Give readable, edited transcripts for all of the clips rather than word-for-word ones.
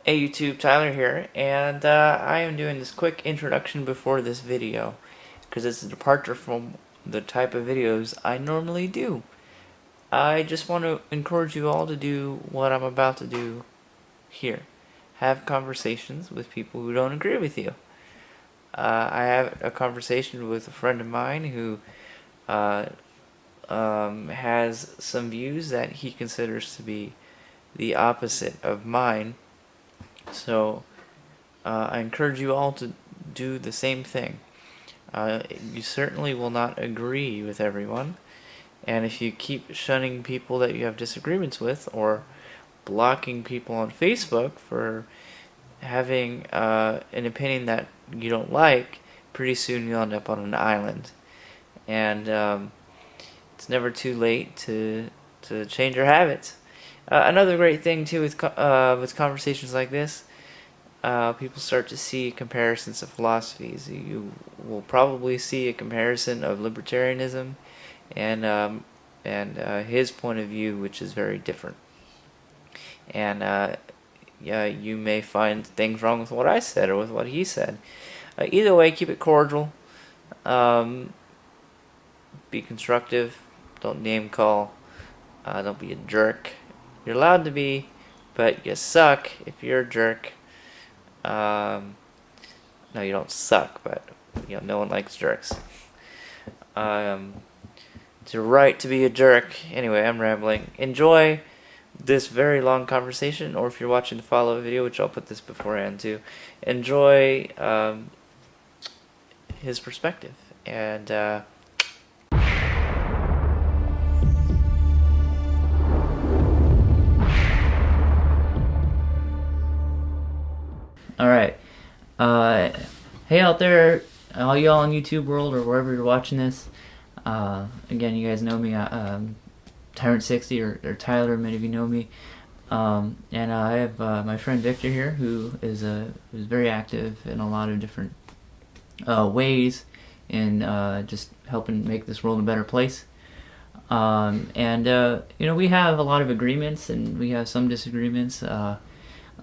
Hey YouTube, Tyler here, and I am doing this quick introduction before this video because it's a departure from the type of videos I normally do. I just want to encourage you all to do what I'm about to do here. Have conversations with people who don't agree with you. I have a conversation with a friend of mine who uh, has some views that he considers to be the opposite of mine. So I encourage you all to do the same thing. You certainly will not agree with everyone, and if you keep shunning people that you have disagreements with, or blocking people on Facebook for having an opinion that you don't like, pretty soon you'll end up on an island. And it's never too late to change your habits. Another great thing too with conversations like this, people start to see comparisons of philosophies. You will probably see a comparison of libertarianism and his point of view, which is very different. And yeah, you may find things wrong with what I said or with what he said. Either way, keep it cordial. Um, be constructive. Don't name call. Don't be a jerk. You're allowed to be, but you suck if you're a jerk. No, you don't suck, but no one likes jerks. It's your right to be a jerk. Anyway, I'm rambling. Enjoy this very long conversation, or if you're watching the follow-up video, which I'll put this beforehand too, enjoy his perspective. And all right. Hey out there, all y'all in YouTube world or wherever you're watching this. Again, you guys know me, Tyrant60 or Tyler. Many of you know me. And I have my friend Victor here, who's very active in a lot of different ways in just helping make this world a better place. We have a lot of agreements and we have some disagreements.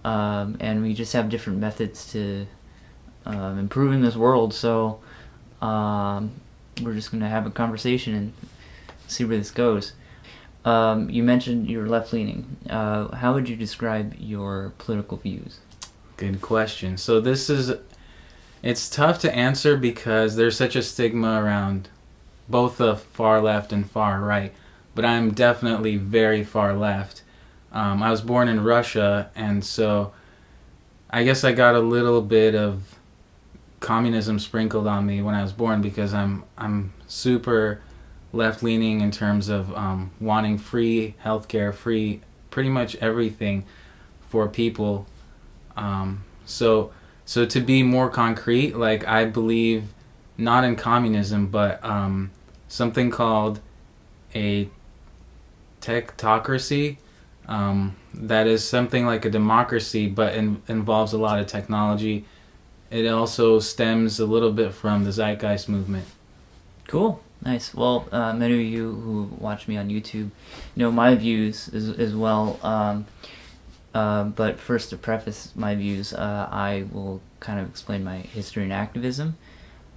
And we just have different methods to improving this world. So we're just going to have a conversation and see where this goes. You mentioned you're left-leaning. How would you describe your political views? Good question. So it's tough to answer because there's such a stigma around both the far left and far right. But I'm definitely very far left. I was born in Russia, and so I guess I got a little bit of communism sprinkled on me when I was born because I'm super left-leaning in terms of wanting free healthcare, free pretty much everything for people. So to be more concrete, like I believe not in communism, but something called a technocracy. That is something like a democracy, but involves a lot of technology. It also stems a little bit from the Zeitgeist movement. Cool, nice. Well, many of you who watch me on YouTube know my views as well. But first, to preface my views, I will kind of explain my history and activism.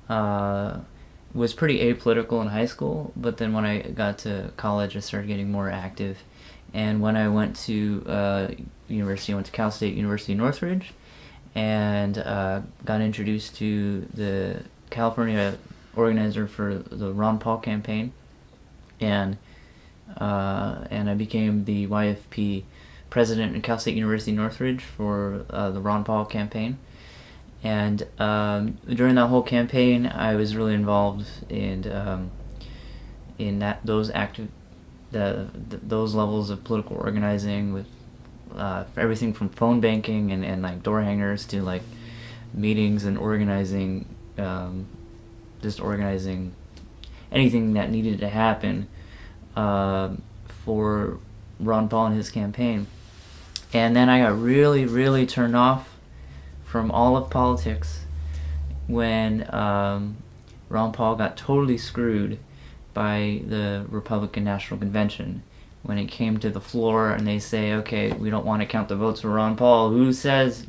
Was pretty apolitical in high school, but then when I got to college, I started getting more active. And when I went to university, I went to Cal State University Northridge, and got introduced to the California organizer for the Ron Paul campaign, and I became the YFP president at Cal State University Northridge for the Ron Paul campaign. And during that whole campaign, I was really involved in those levels of political organizing, with everything from phone banking and like door hangers to like meetings and organizing, just organizing anything that needed to happen for Ron Paul and his campaign. And then I got really, really turned off from all of politics when Ron Paul got totally screwed by the Republican National Convention. when it came to the floor and they say, okay, we don't want to count the votes for Ron Paul, who says,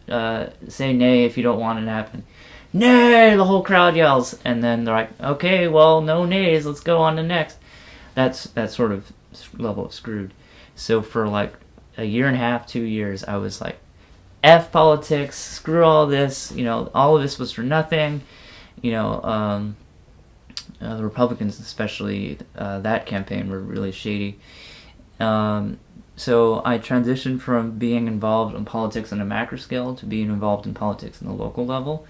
say nay if you don't want it to happen? Nay! The whole crowd yells, and then they're like, okay, well, no nays, let's go on to next. That's that sort of level of screwed. So for like a year and a half, 2 years, I was like, F politics, screw all this, all of this was for nothing. The Republicans, especially that campaign, were really shady. So I transitioned from being involved in politics on a macro scale to being involved in politics on the local level.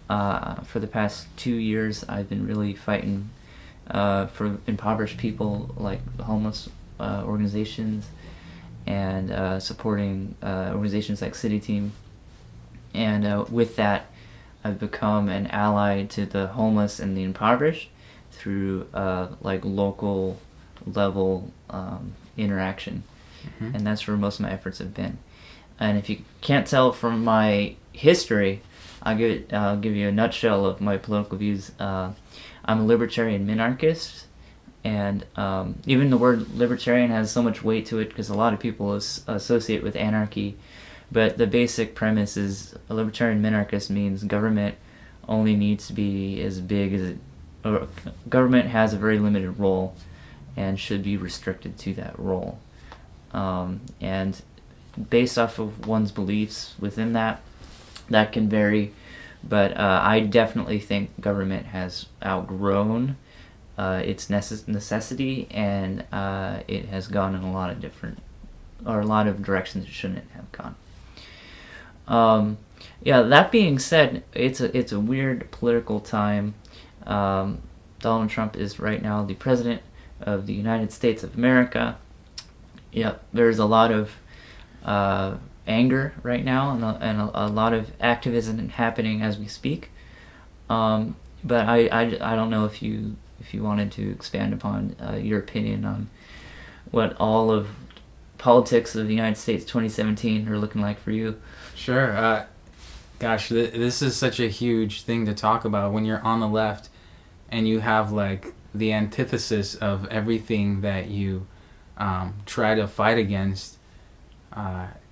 For the past 2 years, I've been really fighting for impoverished people, like homeless organizations, and supporting organizations like City Team. And with that, I've become an ally to the homeless and the impoverished through like local level interaction. Mm-hmm. And that's where most of my efforts have been. And if you can't tell from my history, I'll give you a nutshell of my political views. I'm a libertarian minarchist, and even the word libertarian has so much weight to it because a lot of people associate with anarchy. But the basic premise is a libertarian minarchist means government only needs to be as big as it, or government has a very limited role and should be restricted to that role. And based off of one's beliefs within that can vary, but I definitely think government has outgrown its necessity, and it has gone in a lot of directions it shouldn't have gone. That being said, it's a weird political time. Donald Trump is right now the president of the United States of America. Yep, there's a lot of anger right now, and a lot of activism happening as we speak. But I don't know if you wanted to expand upon your opinion on what all of politics of the United States 2017 are looking like for you. Sure. Gosh, this is such a huge thing to talk about when you're on the left and you have like the antithesis of everything that you try to fight against.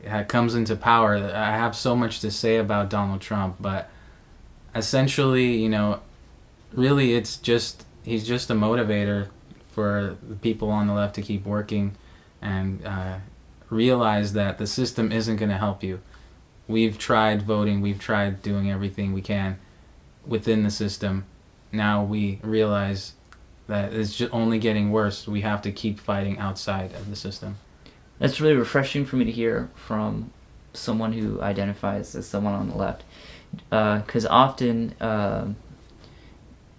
It comes into power. I have so much to say about Donald Trump, but essentially, really he's just a motivator for the people on the left to keep working and realize that the system isn't going to help you. We've tried voting, we've tried doing everything we can within the system. Now we realize that it's just only getting worse. We have to keep fighting outside of the system. That's really refreshing for me to hear from someone who identifies as someone on the left. Because often,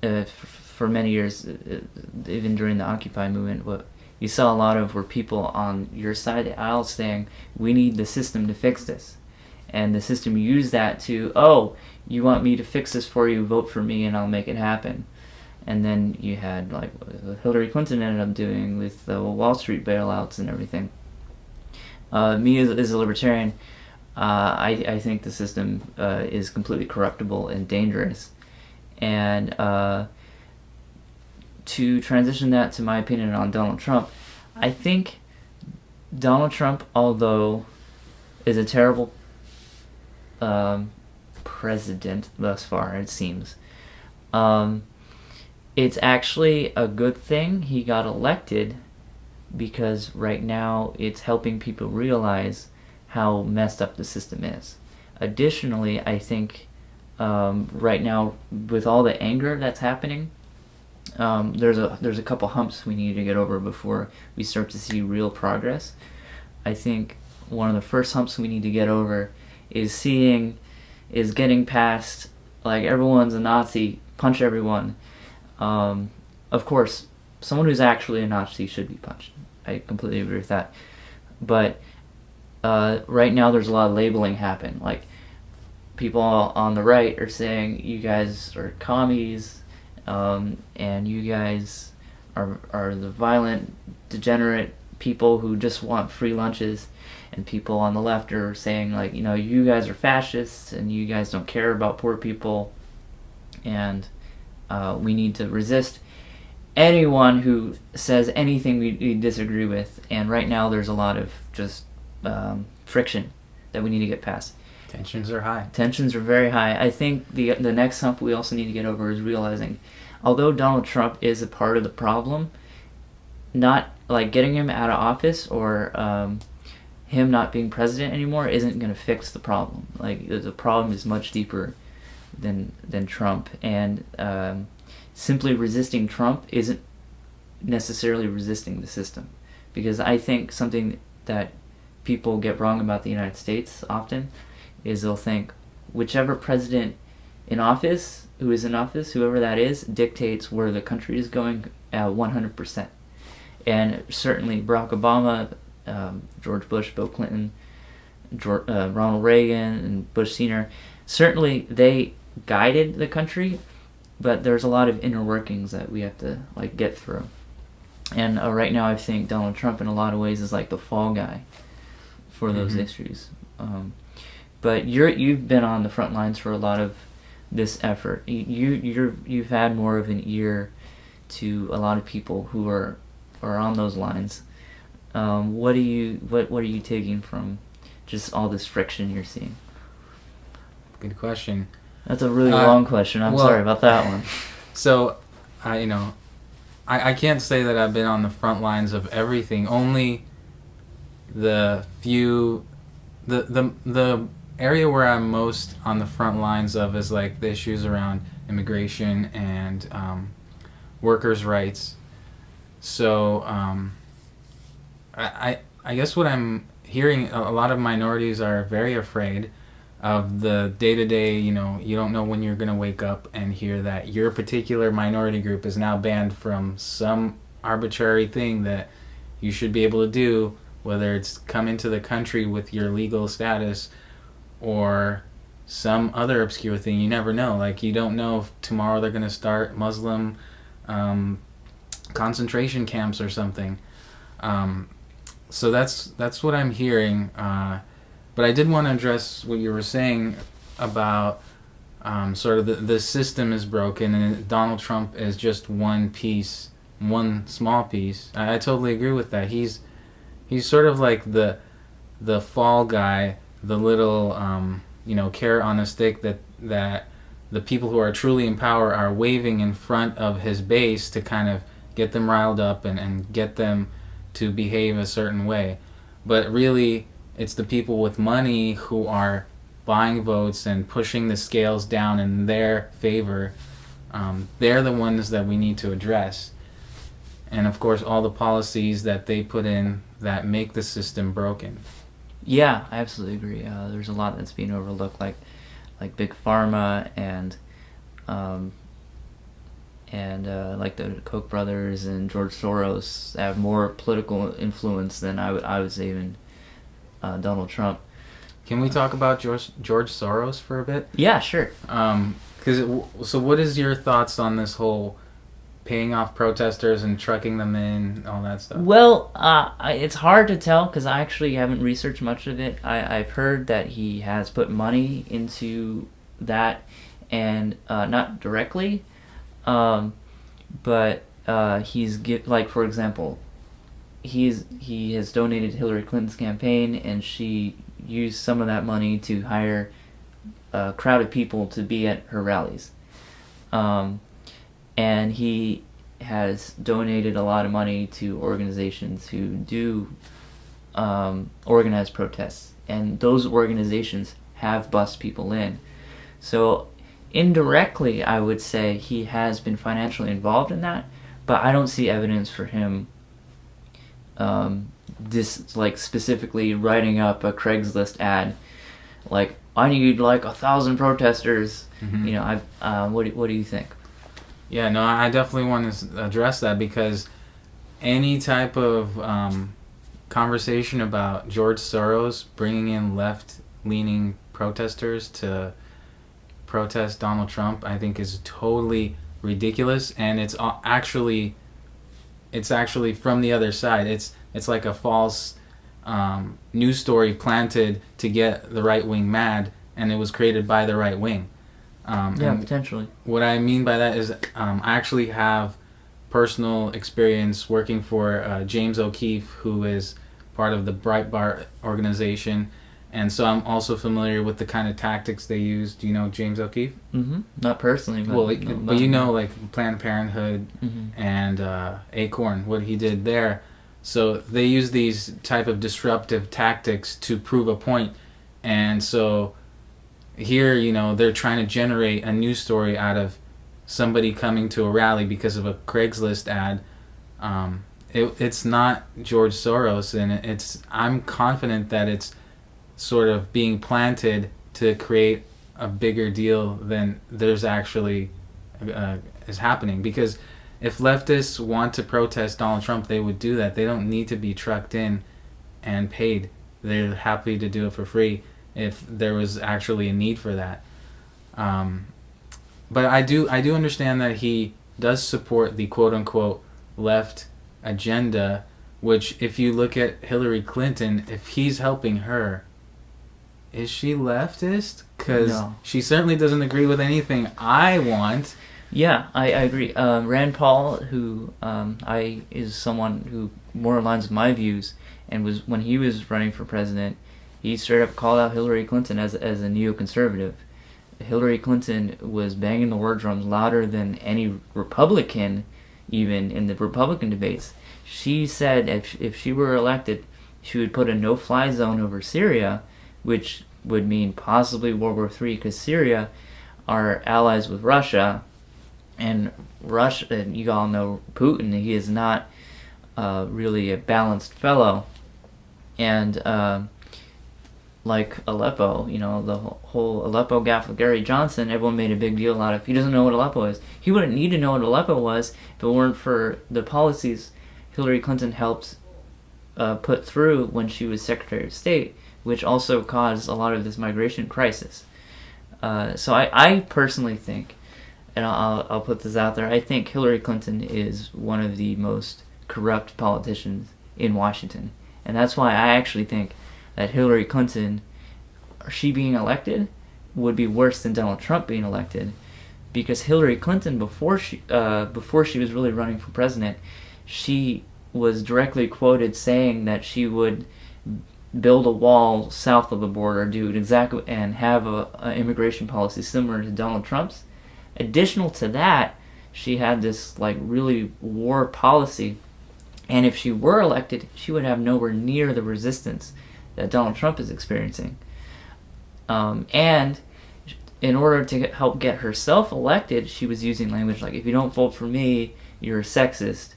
for many years, even during the Occupy movement, what you saw a lot of were people on your side of the aisle saying, we need the system to fix this. And the system used that to, you want me to fix this for you, vote for me and I'll make it happen. And then you had like what Hillary Clinton ended up doing with the Wall Street bailouts and everything. Me as a libertarian, I think the system is completely corruptible and dangerous. And to transition that to my opinion on Donald Trump, I think Donald Trump, although is a terrible president thus far, it seems, it's actually a good thing he got elected, because right now it's helping people realize how messed up the system is. Additionally, I think right now with all the anger that's happening, there's a couple humps we need to get over before we start to see real progress. I think one of the first humps we need to get over is getting past, like, everyone's a Nazi, punch everyone. Of course, someone who's actually a Nazi should be punched. I completely agree with that. But right now there's a lot of labeling happen. Like, people on the right are saying, you guys are commies, and you guys are the violent, degenerate people who just want free lunches. And people on the left are saying, like, you guys are fascists and you guys don't care about poor people, and we need to resist. anyone who says anything we disagree with, and right now there's a lot of just friction that we need to get past. Tensions are high. Tensions are very high. I think the next hump we also need to get over is realizing, although Donald Trump is a part of the problem, not like getting him out of office or him not being president anymore isn't going to fix the problem. Like the problem is much deeper than Trump, and simply resisting Trump isn't necessarily resisting the system, because I think something that people get wrong about the United States often is they'll think whichever president in office, who is in office, whoever that is, dictates where the country is going 100%. And certainly Barack Obama, George Bush, Bill Clinton, Ronald Reagan, and Bush Sr., certainly they guided the country, but there's a lot of inner workings that we have to like get through. And right now I think Donald Trump in a lot of ways is like the fall guy for those issues. But you've been on the front lines for a lot of this effort. You've had more of an ear to a lot of people who are on those lines. What are you taking from just all this friction you're seeing? Good question. That's a really long question. I'm sorry about that one. So, I can't say that I've been on the front lines of everything. Only the area where I'm most on the front lines of is like the issues around immigration and workers' rights. So I guess what I'm hearing, a lot of minorities are very afraid of the day-to-day, you don't know when you're going to wake up and hear that your particular minority group is now banned from some arbitrary thing that you should be able to do, whether it's come into the country with your legal status or some other obscure thing. You never know. Like, you don't know if tomorrow they're going to start Muslim concentration camps or something. So that's what I'm hearing. But I did want to address what you were saying about sort of the system is broken and Donald Trump is just one small piece. I totally agree with that. He's sort of like the fall guy, the little carrot on a stick that the people who are truly in power are waving in front of his base to kind of get them riled up and get them to behave a certain way. But really, it's the people with money who are buying votes and pushing the scales down in their favor. They're the ones that we need to address. And of course, all the policies that they put in that make the system broken. Yeah, I absolutely agree. There's a lot that's being overlooked, like Big Pharma and like the Koch brothers and George Soros have more political influence than I would say even Donald Trump. Can we talk about George Soros for a bit? Yeah, sure. So what is your thoughts on this whole paying off protesters and trucking them in, all that stuff? Well, it's hard to tell because I actually haven't researched much of it. I've heard that he has put money into that, and not directly, but he's for example, he has donated to Hillary Clinton's campaign, and she used some of that money to hire a crowd of people to be at her rallies. And he has donated a lot of money to organizations who do organize protests, and those organizations have bussed people in. So indirectly, I would say he has been financially involved in that, but I don't see evidence for him specifically writing up a Craigslist ad like, I need 1,000 protesters. Mm-hmm. What do you think? Yeah, no, I definitely want to address that, because any type of conversation about George Soros bringing in left-leaning protesters to protest Donald Trump, I think is totally ridiculous, and it's actually from the other side. It's like a false news story planted to get the right wing mad, and it was created by the right wing. Potentially. What I mean by that is I actually have personal experience working for James O'Keefe, who is part of the Breitbart organization, and so I'm also familiar with the kind of tactics they use. Do you know James O'Keefe? Mm-hmm. Not personally, but Well, but you know, like Planned Parenthood Mm-hmm. and Acorn, what he did there. So they use these type of disruptive tactics to prove a point, and so here, you know, they're trying to generate a news story out of somebody coming to a rally because of a Craigslist ad. It's not George Soros, and I'm confident that it's sort of being planted to create a bigger deal than there's actually is happening. Because if leftists want to protest Donald Trump, they would do that. They don't need to be trucked in and paid. They're happy to do it for free if there was actually a need for that. But I do understand that he does support the quote unquote left agenda, which if you look at Hillary Clinton, if he's helping her, is she leftist? Because No. she certainly doesn't agree with anything I want. Yeah, I agree. Rand Paul, who is someone who more aligns with my views, and was when he was running for president, he straight up called out Hillary Clinton as a neoconservative. Hillary Clinton was banging the war drums louder than any Republican, even in the Republican debates. She said if she were elected, she would put a no-fly zone over Syria, which would mean possibly World War III, because Syria are allies with Russia, and Russia, you all know Putin, he is not really a balanced fellow, and like Aleppo, you know, the whole Aleppo gaffe with Gary Johnson, everyone made a big deal out of. He doesn't know what Aleppo is. He wouldn't need to know what Aleppo was if it weren't for the policies Hillary Clinton helped put through when she was Secretary of State, which also caused a lot of this migration crisis. So I personally think, and I'll put this out there, I think Hillary Clinton is one of the most corrupt politicians in Washington. And that's why I actually think that Hillary Clinton, she being elected, would be worse than Donald Trump being elected, because Hillary Clinton, before she was really running for president, she was directly quoted saying that she would build a wall south of the border, do it exactly, and have a immigration policy similar to Donald Trump's. Additional to that, she had this like really war policy, and if she were elected, she would have nowhere near the resistance that Donald Trump is experiencing. And in order to help get herself elected, she was using language like, if you don't vote for me, you're a sexist.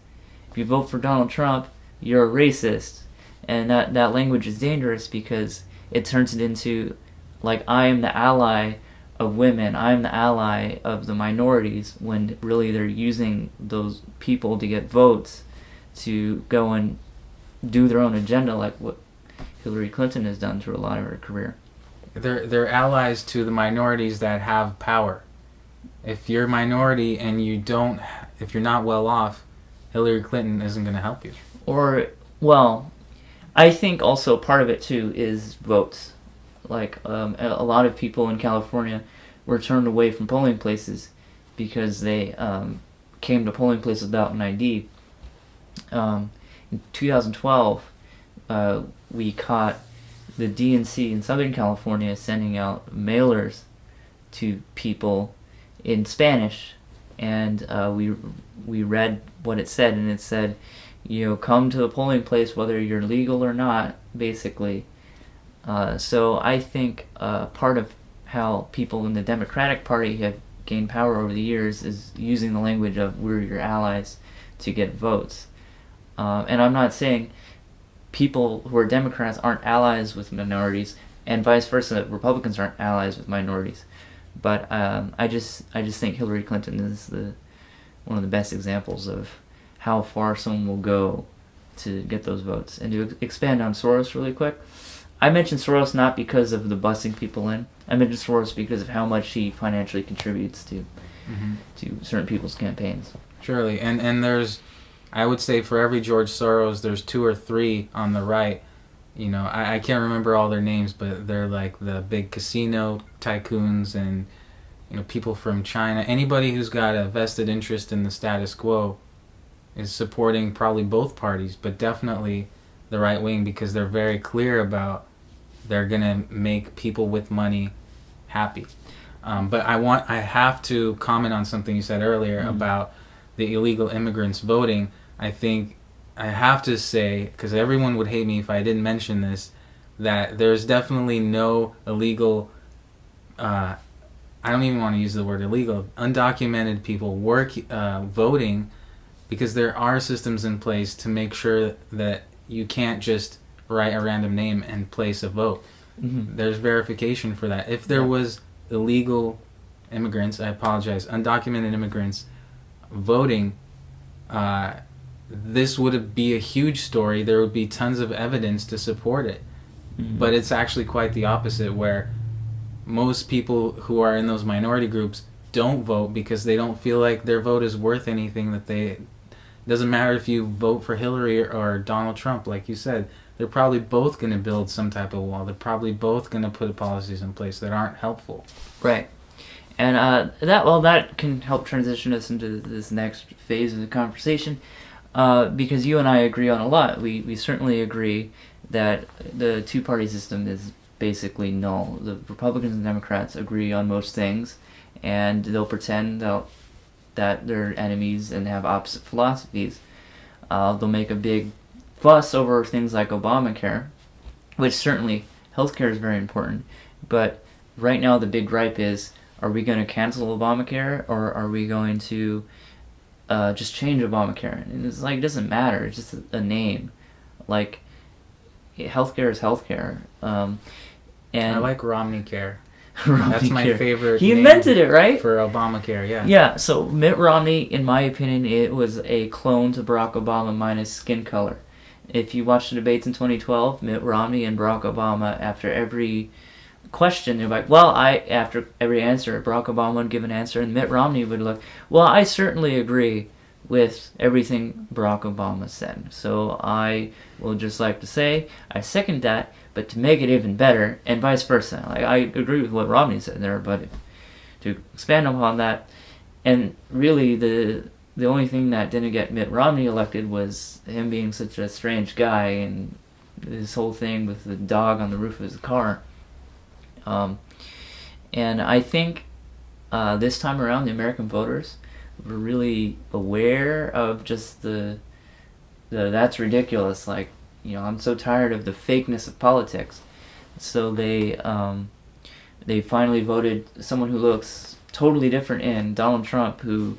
If you vote for Donald Trump, you're a racist. And that language is dangerous because it turns it into, like, I am the ally of women, I am the ally of the minorities, when really they're using those people to get votes to go and do their own agenda, like what Hillary Clinton has done through a lot of her career. They're allies to the minorities that have power. If you're a minority and if you're not well off, Hillary Clinton isn't going to help you. Or, well, I think also part of it too is votes. Like a lot of people in California were turned away from polling places because they came to polling places without an ID. In 2012, we caught the DNC in Southern California sending out mailers to people in Spanish, and we read what it said, and it said, you know, come to the polling place whether you're legal or not, basically. So I think part of how people in the Democratic Party have gained power over the years is using the language of we're your allies to get votes. And I'm not saying people who are Democrats aren't allies with minorities, and vice versa, Republicans aren't allies with minorities. But I just think Hillary Clinton is one of the best examples of how far someone will go to get those votes. And to expand on Soros really quick, I mentioned Soros not because of the busing people in. I mentioned Soros because of how much he financially contributes to certain people's campaigns. Surely, and there's, I would say for every George Soros, there's 2 or 3 on the right. You know, I can't remember all their names, but they're like the big casino tycoons and, you know, people from China. Anybody who's got a vested interest in the status quo is supporting probably both parties, but definitely the right wing, because they're very clear about they're gonna make people with money happy. But I have to comment on something you said earlier about the illegal immigrants voting. I think I have to say, because everyone would hate me if I didn't mention this, that there's definitely no illegal, I don't even want to use the word illegal, undocumented people voting, because there are systems in place to make sure that you can't just write a random name and place a vote. Mm-hmm. There's verification for that. If there was illegal immigrants, I apologize, undocumented immigrants voting, this would be a huge story. There would be tons of evidence to support it. Mm-hmm. But it's actually quite the opposite, where most people who are in those minority groups don't vote because they don't feel like their vote is worth anything. It doesn't matter if you vote for Hillary or Donald Trump, like you said. They're probably both going to build some type of wall. They're probably both going to put policies in place that aren't helpful. Right. And that can help transition us into this next phase of the conversation, because you and I agree on a lot. We certainly agree that the two-party system is basically null. The Republicans and Democrats agree on most things, and they'll pretend that they're enemies and have opposite philosophies. They'll make a big fuss over things like Obamacare, which certainly healthcare is very important, but right now the big gripe is, are we going to cancel Obamacare, or are we going to just change Obamacare? And it's like, it doesn't matter, it's just a name. Like, healthcare is healthcare. And I like Romney Care. Romney That's my Care. favorite. He name invented it, right? For Obamacare, yeah. Yeah, so Mitt Romney, in my opinion, it was a clone to Barack Obama minus skin color. If you watch the debates in 2012, Mitt Romney and Barack Obama, after every question, they're like, after every answer, Barack Obama would give an answer, and Mitt Romney would look, well, I certainly agree with everything Barack Obama said. So I will just like to say, I second that, but to make it even better, and vice versa. Like, I agree with what Romney said there, but to expand upon that, and really the only thing that didn't get Mitt Romney elected was him being such a strange guy, and this whole thing with the dog on the roof of his car. And I think this time around, the American voters were really aware of just the that's ridiculous. Like, I'm so tired of the fakeness of politics. So they finally voted someone who looks totally different in Donald Trump, who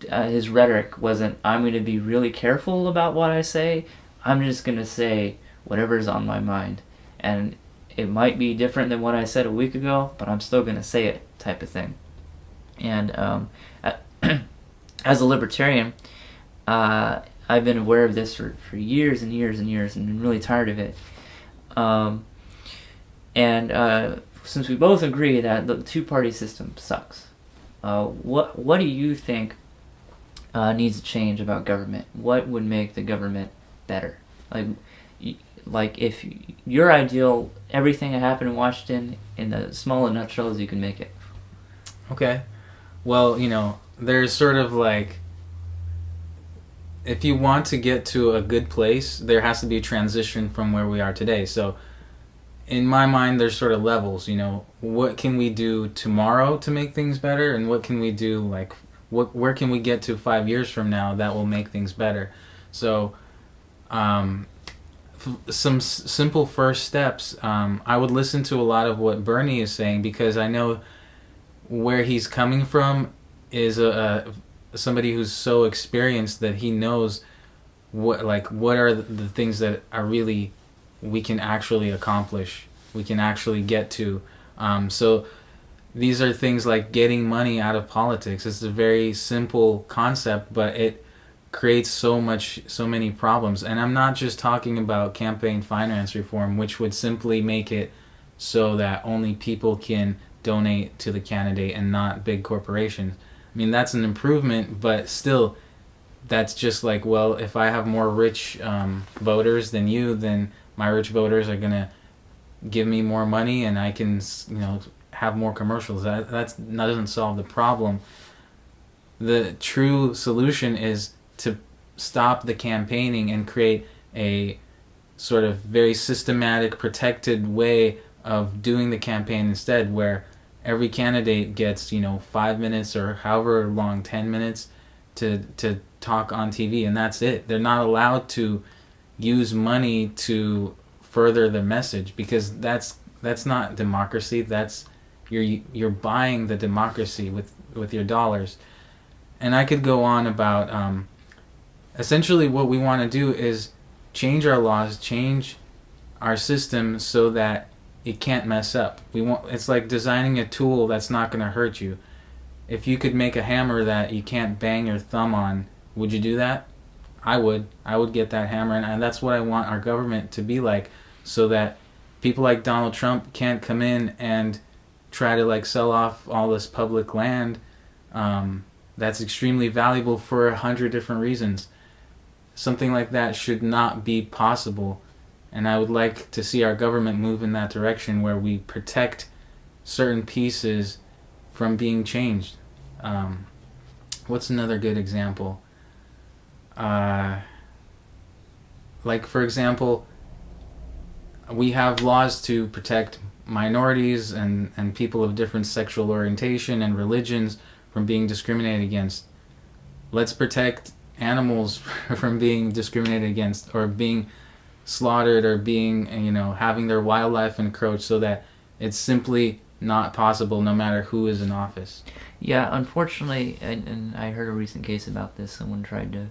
his rhetoric wasn't, I'm going to be really careful about what I say. I'm just going to say whatever's on my mind. And it might be different than what I said a week ago, but I'm still going to say it, type of thing. And as a libertarian, I've been aware of this for years and years and years, and been really tired of it. Since we both agree that the two-party system sucks, what do you think needs to change about government? What would make the government better? Like if your ideal, everything that happened in Washington in the small nutshell as you can make it. Okay. Well, there's sort of like, if you want to get to a good place, there has to be a transition from where we are today. So in my mind, there's sort of levels, what can we do tomorrow to make things better, and what can we do, like, where can we get to 5 years from now that will make things better? So some simple first steps. I would listen to a lot of what Bernie is saying, because I know where he's coming from is somebody who's so experienced that he knows what are the things that are really we can actually accomplish, we can actually get to. So these are things like getting money out of politics. It's a very simple concept, but it creates so many problems. And I'm not just talking about campaign finance reform, which would simply make it so that only people can donate to the candidate and not big corporations. I mean, that's an improvement, but still, that's just like, well, if I have more rich voters than you, then my rich voters are going to give me more money, and I can, have more commercials. That doesn't solve the problem. The true solution is to stop the campaigning and create a sort of very systematic, protected way of doing the campaign instead, where every candidate gets 5 minutes or however long, 10 minutes to talk on TV, and that's it. They're not allowed to use money to further the message, because that's not democracy. That's you're buying the democracy with your dollars. And I could go on about essentially what we want to do is change our laws, change our system so that it can't mess up. It's like designing a tool that's not going to hurt you. If you could make a hammer that you can't bang your thumb on, would you do that? I would get that hammer, and that's what I want our government to be like, so that people like Donald Trump can't come in and try to like sell off all this public land that's extremely valuable for 100 different reasons. Something like that should not be possible, and I would like to see our government move in that direction, where we protect certain pieces from being changed. What's another good example? Like, for example, we have laws to protect minorities and people of different sexual orientation and religions from being discriminated against. Let's protect animals from being discriminated against, or being slaughtered, or being, having their wildlife encroached, so that it's simply not possible no matter who is in office. Yeah, unfortunately, and I heard a recent case about this. Someone tried to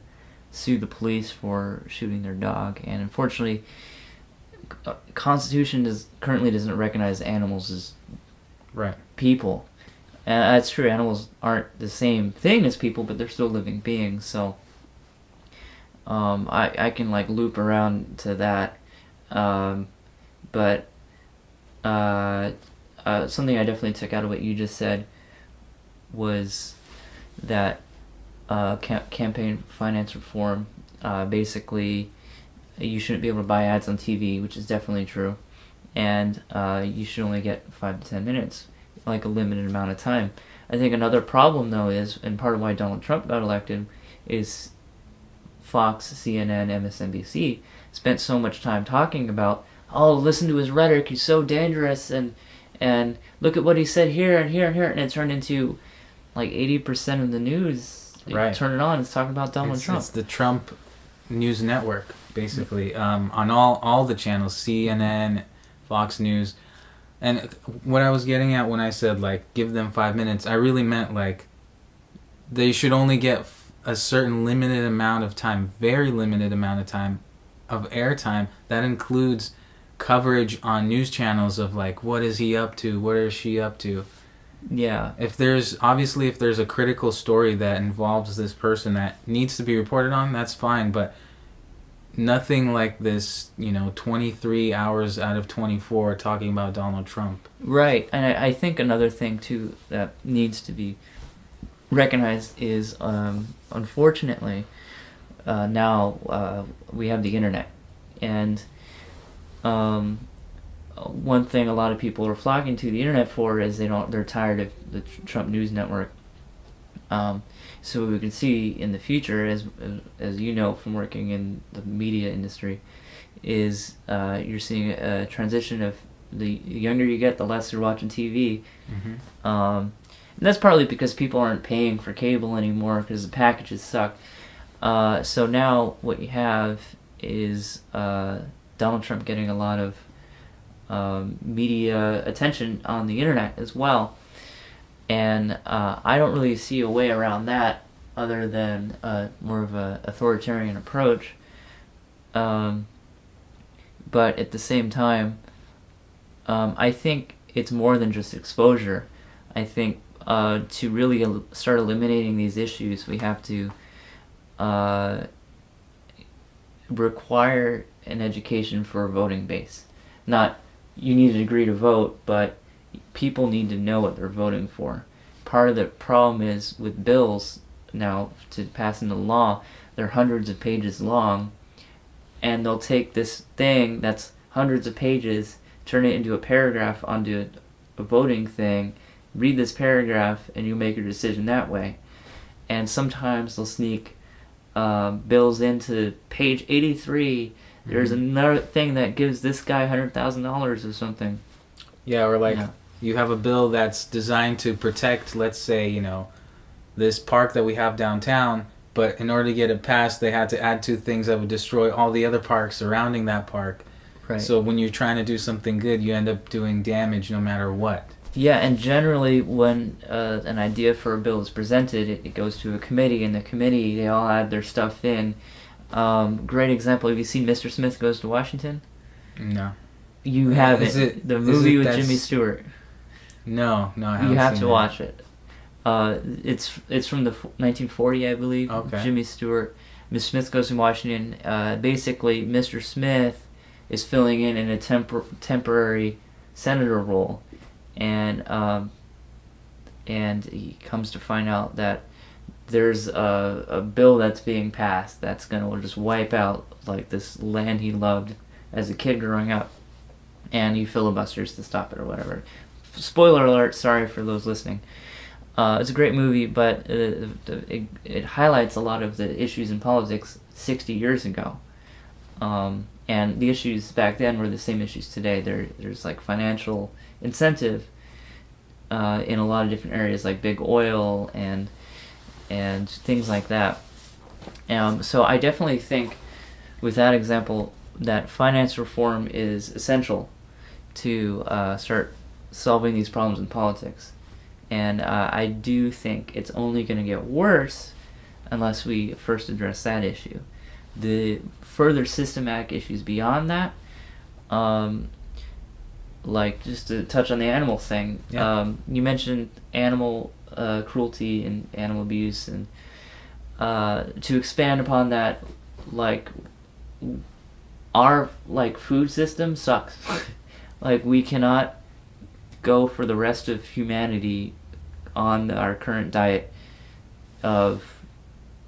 sue the police for shooting their dog, and unfortunately, Constitution currently doesn't recognize animals as right people. And that's true. Animals aren't the same thing as people, but they're still living beings. So I can like loop around to that, but something I definitely took out of what you just said was that campaign finance reform, basically you shouldn't be able to buy ads on TV, which is definitely true, and you should only get 5 to 10 minutes, like a limited amount of time. I think another problem though is, and part of why Donald Trump got elected, is Fox, CNN, MSNBC spent so much time talking about, oh, listen to his rhetoric, he's so dangerous, and look at what he said here and here and here, and it turned into like 80% of the news. Right. Turn it on, it's talking about Donald Trump. It's the Trump news network, basically, on all the channels, CNN, Fox News. And what I was getting at when I said, like, give them 5 minutes, I really meant, like, they should only get a certain limited amount of time, very limited amount of time, of airtime. That includes coverage on news channels of, like, what is he up to, what is she up to. Yeah. If there's a critical story that involves this person that needs to be reported on, that's fine, but nothing like this, 23 hours out of 24 talking about Donald Trump. Right. And I think another thing, too, that needs to be recognized is, unfortunately, now we have the internet. And one thing a lot of people are flocking to the internet for is they're tired of the Trump News Network. So we can see in the future, as you know from working in the media industry, is you're seeing a transition of the younger you get, the less you're watching TV. Mm-hmm. And that's partly because people aren't paying for cable anymore because the packages suck. So now what you have is Donald Trump getting a lot of media attention on the internet as well. And I don't really see a way around that other than more of an authoritarian approach. But at the same time, I think it's more than just exposure. I think to really start eliminating these issues, we have to require an education for a voting base. Not you need a degree to vote, but people need to know what they're voting for. Part of the problem is with bills now to pass into law, they're hundreds of pages long, and they'll take this thing that's hundreds of pages, turn it into a paragraph onto a voting thing, read this paragraph, and you make your decision that way. And sometimes they'll sneak bills into page 83. There's another thing that gives this guy $100,000 or something. Yeah, or like you have a bill that's designed to protect, let's say, this park that we have downtown, but in order to get it passed, they had to add 2 things that would destroy all the other parks surrounding that park. Right. So when you're trying to do something good, you end up doing damage no matter what. Yeah, and generally when an idea for a bill is presented, it goes to a committee, and the committee, they all add their stuff in. Great example, have you seen Mr. Smith Goes to Washington? No. You haven't. The movie with Jimmy Stewart. No, I haven't. You have seen to it. watch it. It's from the 1940, I believe. Okay. Jimmy Stewart. Mr. Smith Goes to Washington. Basically, Mr. Smith is filling in a temporary senator role, and he comes to find out that there's a bill that's being passed that's gonna just wipe out like this land he loved as a kid growing up, and he filibusters to stop it or whatever. Spoiler alert, sorry for those listening. It's a great movie, but it highlights a lot of the issues in politics 60 years ago. And the issues back then were the same issues today. There's like financial incentive in a lot of different areas, like big oil and things like that. So I definitely think, with that example, that finance reform is essential to start solving these problems in politics. And I do think it's only going to get worse unless we first address that issue. The further systematic issues beyond that, like just to touch on the animal thing, you mentioned animal cruelty and animal abuse, and to expand upon that, like our food system sucks. Like we cannot go for the rest of humanity on our current diet of,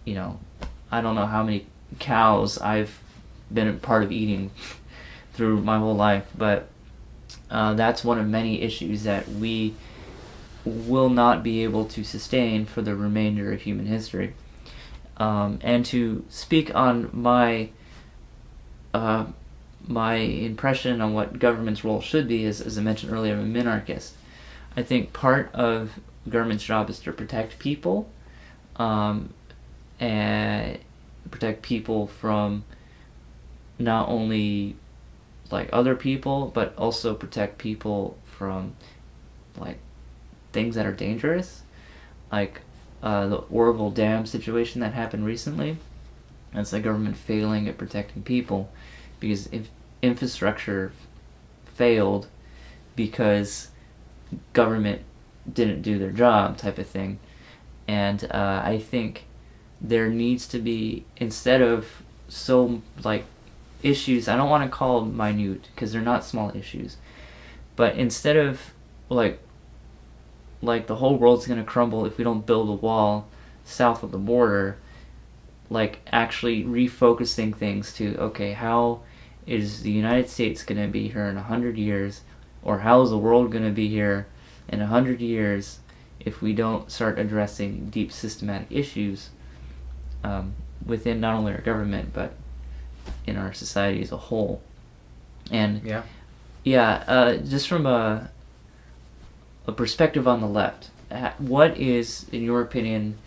I don't know how many cows I've been a part of eating through my whole life, but that's one of many issues that we will not be able to sustain for the remainder of human history. And to speak on my impression on what government's role should be, as I mentioned earlier, I'm a minarchist. I think part of government's job is to protect people, and protect people from not only other people, but also protect people from things that are dangerous, like the Oroville Dam situation that happened recently. That's the government failing at protecting people, because if infrastructure failed because government didn't do their job, type of thing. And I think there needs to be, instead of issues, I don't want to call them minute because they're not small issues, but instead of the whole world's going to crumble if we don't build a wall south of the border, actually refocusing things to, okay, how is the United States going to be here in 100 years, or how is the world going to be here in 100 years if we don't start addressing deep systematic issues within not only our government but in our society as a whole. And just from a perspective on the left, what is, in your opinion,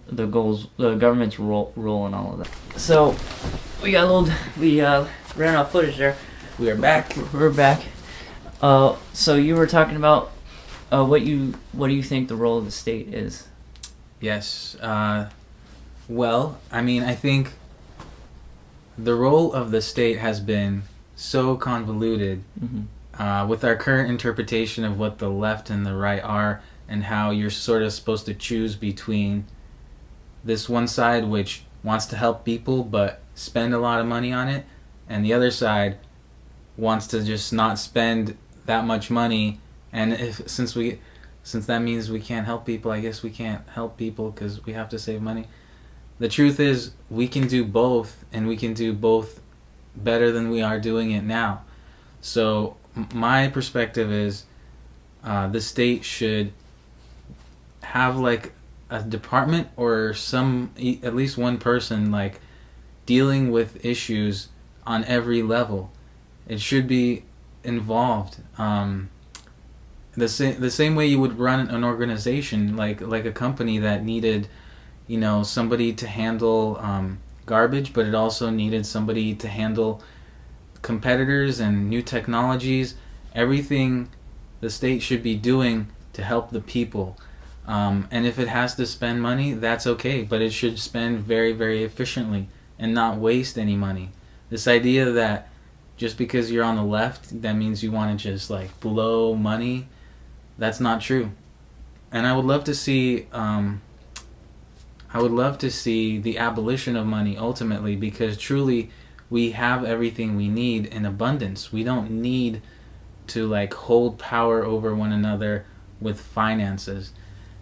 the government's role in all of that? So we ran out of footage there. We are back. We're back. So you were talking about what do you think the role of the state is? Yes. Well, I think the role of the state has been so convoluted with our current interpretation of what the left and the right are, and how you're sort of supposed to choose between this one side, which wants to help people but spend a lot of money on it, and the other side wants to just not spend that much money. And since that means we can't help people, I guess we can't help people because we have to save money. The truth is, we can do both, and we can do both better than we are doing it now. So my perspective is the state should have a department or at least one person like dealing with issues on every level. It should be involved. The same way you would run an organization, like a company that needed, somebody to handle garbage, but it also needed somebody to handle competitors and new technologies. Everything the state should be doing to help the people. And if it has to spend money, that's okay, but it should spend very, very efficiently and not waste any money. This idea that just because you're on the left, that means you want to just like blow money, that's not true. And I would love to see the abolition of money ultimately, because truly we have everything we need in abundance. We don't need to like hold power over one another with finances.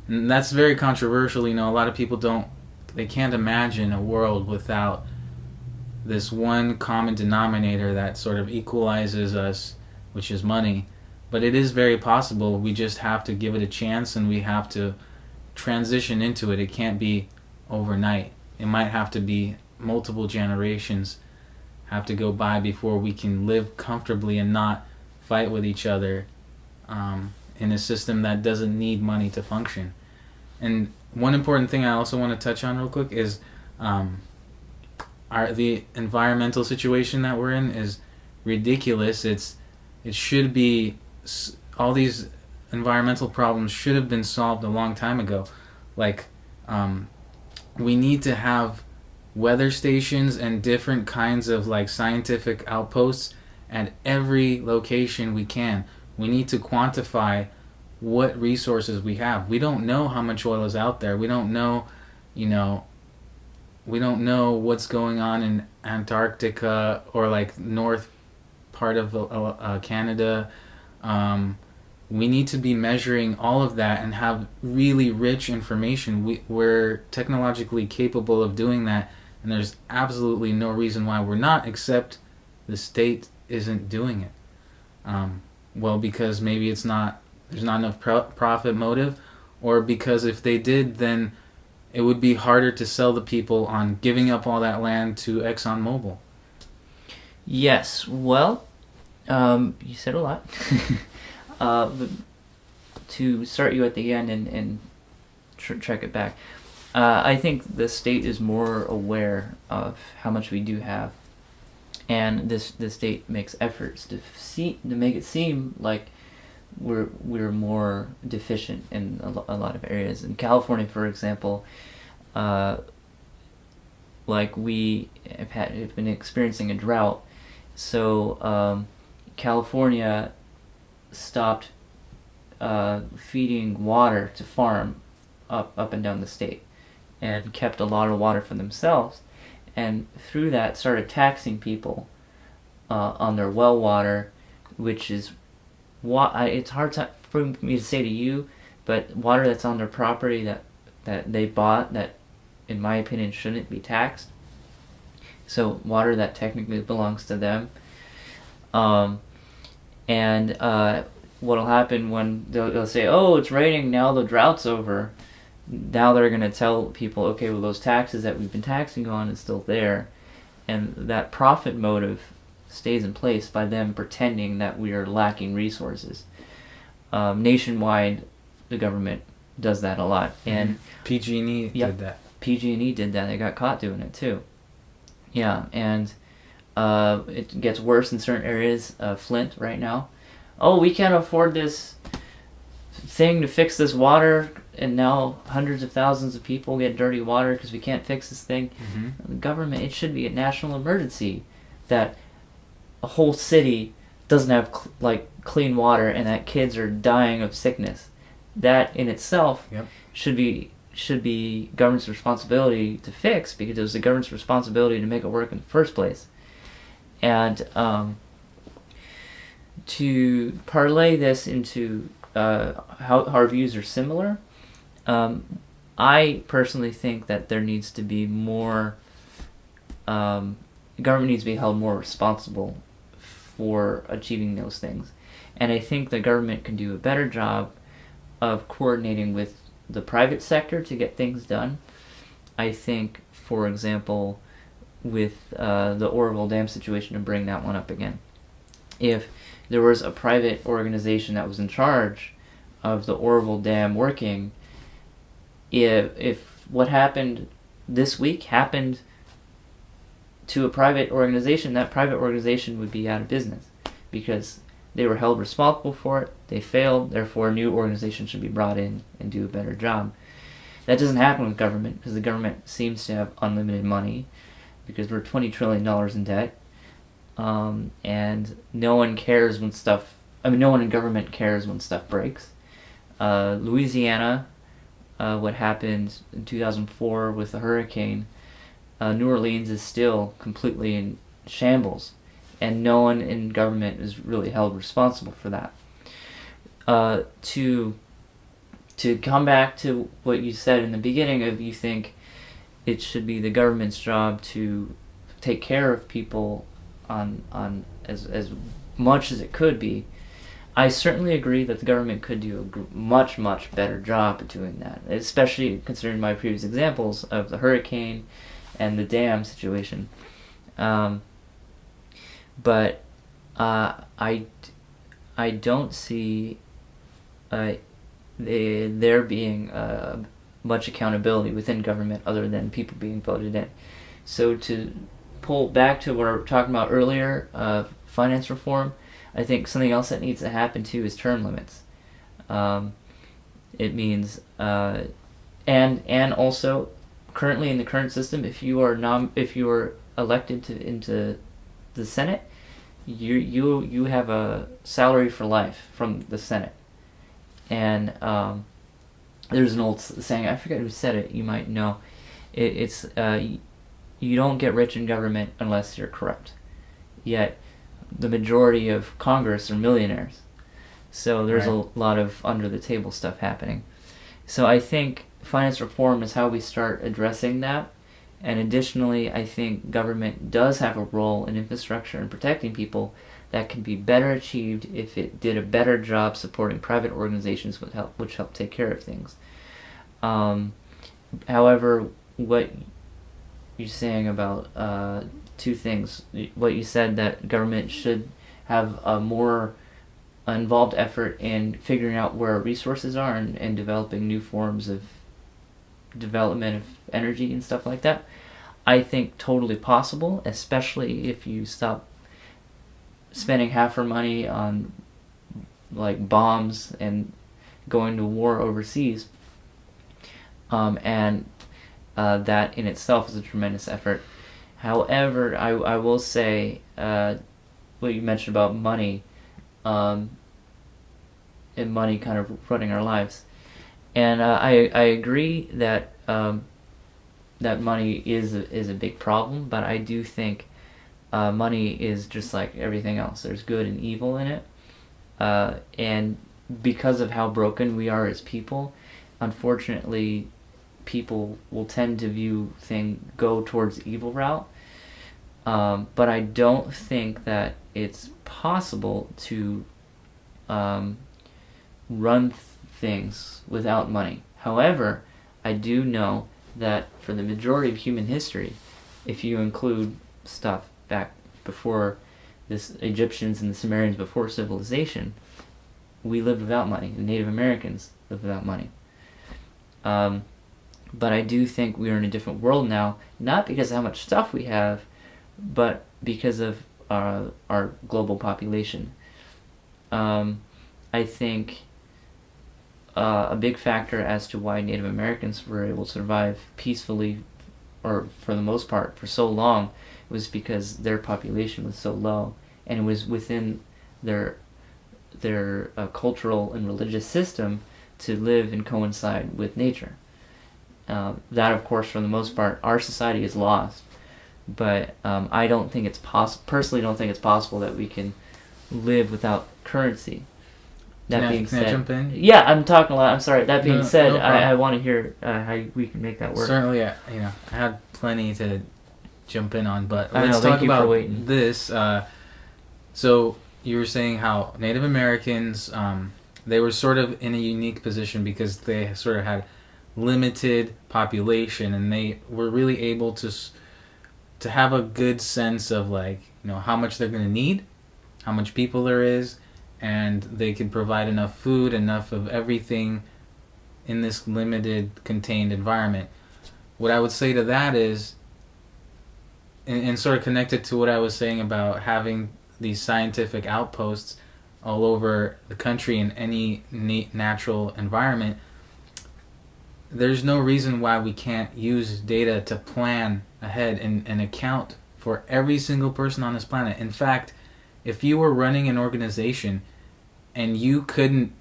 And that's very controversial. A lot of people they can't imagine a world without this one common denominator that sort of equalizes us, which is money. But it is very possible. We just have to give it a chance, and we have to transition into it. It can't be overnight. It might have to be multiple generations have to go by before we can live comfortably and not fight with each other in a system that doesn't need money to function. And one important thing I also want to touch on real quick is the environmental situation that we're in is ridiculous. It should be, all these environmental problems should have been solved a long time ago. Like, we need to have weather stations and different kinds of like scientific outposts at every location we can. We need to quantify what resources we have. We don't know how much oil is out there. We don't know, we don't know what's going on in Antarctica or like north part of Canada. We need to be measuring all of that and have really rich information. We're technologically capable of doing that, and there's absolutely no reason why we're not, except the state isn't doing it. Well, because maybe there's not enough profit motive, or because if they did, then it would be harder to sell the people on giving up all that land to ExxonMobil. Yes, well, you said a lot. But to start you at the end and track it back, I think the state is more aware of how much we do have, and the state makes efforts to make it seem like we're more deficient in a lot of areas. In California, for example, like we have been experiencing a drought, so California stopped feeding water to farm up and down the state, and kept a lot of water for themselves, and through that started taxing people on their well water, which is it's hard for me to say to you, but water that's on their property that they bought, that in my opinion shouldn't be taxed. So water that technically belongs to them. And what'll happen when they'll say, oh, it's raining, now the drought's over. Now they're going to tell people, okay, well, those taxes that we've been taxing on is still there. And that profit motive stays in place by them pretending that we are lacking resources. Nationwide, the government does that a lot. And PG&E did that. PG&E did that. They got caught doing it too. Yeah, and it gets worse in certain areas. Flint right now. Oh, we can't afford this thing to fix this water, and now hundreds of thousands of people get dirty water because we can't fix this thing. Mm-hmm. The government, it should be a national emergency that a whole city doesn't have clean water and that kids are dying of sickness. That in itself should be government's responsibility to fix, because it was the government's responsibility to make it work in the first place. And to parlay this into how our views are similar, I personally think that there needs to be more, the government needs to be held more responsible for achieving those things. And I think the government can do a better job of coordinating with the private sector to get things done. I think, for example, with the Oroville Dam situation, to bring that one up again, if there was a private organization that was in charge of the Oroville Dam working, if what happened this week happened to a private organization, that private organization would be out of business because they were held responsible for it, they failed, therefore a new organization should be brought in and do a better job. That doesn't happen with government because the government seems to have unlimited money because we're $20 trillion in debt, and no one cares when stuff, no one in government cares when stuff breaks. Louisiana, what happened in 2004 with the hurricane, New Orleans is still completely in shambles, and no one in government is really held responsible for that. To come back to what you said in the beginning of you think it should be the government's job to take care of people on as much as it could be, I certainly agree that the government could do a much better job of doing that, especially considering my previous examples of the hurricane and the dam situation. But I don't see there being much accountability within government other than people being voted in. So to pull back to what we were talking about earlier, finance reform, I think something else that needs to happen too is term limits. It means and also currently in the current system, if you are elected into the Senate, you have a salary for life from the Senate. And there's an old saying, I forget who said it, you might know. It's you don't get rich in government unless you're corrupt. Yet the majority of Congress are millionaires. So there's a lot of under the table stuff happening. So I think finance reform is how we start addressing that. And additionally, I think government does have a role in infrastructure and protecting people that can be better achieved if it did a better job supporting private organizations which help take care of things. However, what you're saying about two things. What you said, that government should have a more involved effort in figuring out where our resources are and developing new forms of development of energy and stuff like that. I think totally possible, especially if you stop spending half our money on like bombs and going to war overseas. And that in itself is a tremendous effort. However, I will say what you mentioned about money, and money kind of running our lives. And I agree that that money is a big problem, but I do think money is just like everything else. There's good and evil in it, and because of how broken we are as people, unfortunately, people will tend to go towards the evil route. But I don't think that it's possible to run things without money. However, I do know that for the majority of human history, if you include stuff back before this Egyptians and the Sumerians before civilization, we lived without money. The Native Americans lived without money. But I do think we are in a different world now, not because of how much stuff we have, but because of our global population. I think a big factor as to why Native Americans were able to survive peacefully, or for the most part, for so long, was because their population was so low, and it was within their cultural and religious system to live and coincide with nature. That, of course, for the most part, our society is lost. But I don't think it's personally don't think it's possible that we can live without currency. Can I jump in? Yeah, I'm talking a lot. I'm sorry. That being said, I want to hear how we can make that work. Certainly, I had plenty to jump in on, but let's talk about this. So you were saying how Native Americans, they were sort of in a unique position because they sort of had limited population, and they were really able to have a good sense of, like, how much they're going to need, how much people there is, and they could provide enough food, enough of everything in this limited, contained environment. What I would say to that is, and sort of connected to what I was saying about having these scientific outposts all over the country in any natural environment, there's no reason why we can't use data to plan ahead and account for every single person on this planet. In fact, if you were running an organization and you couldn't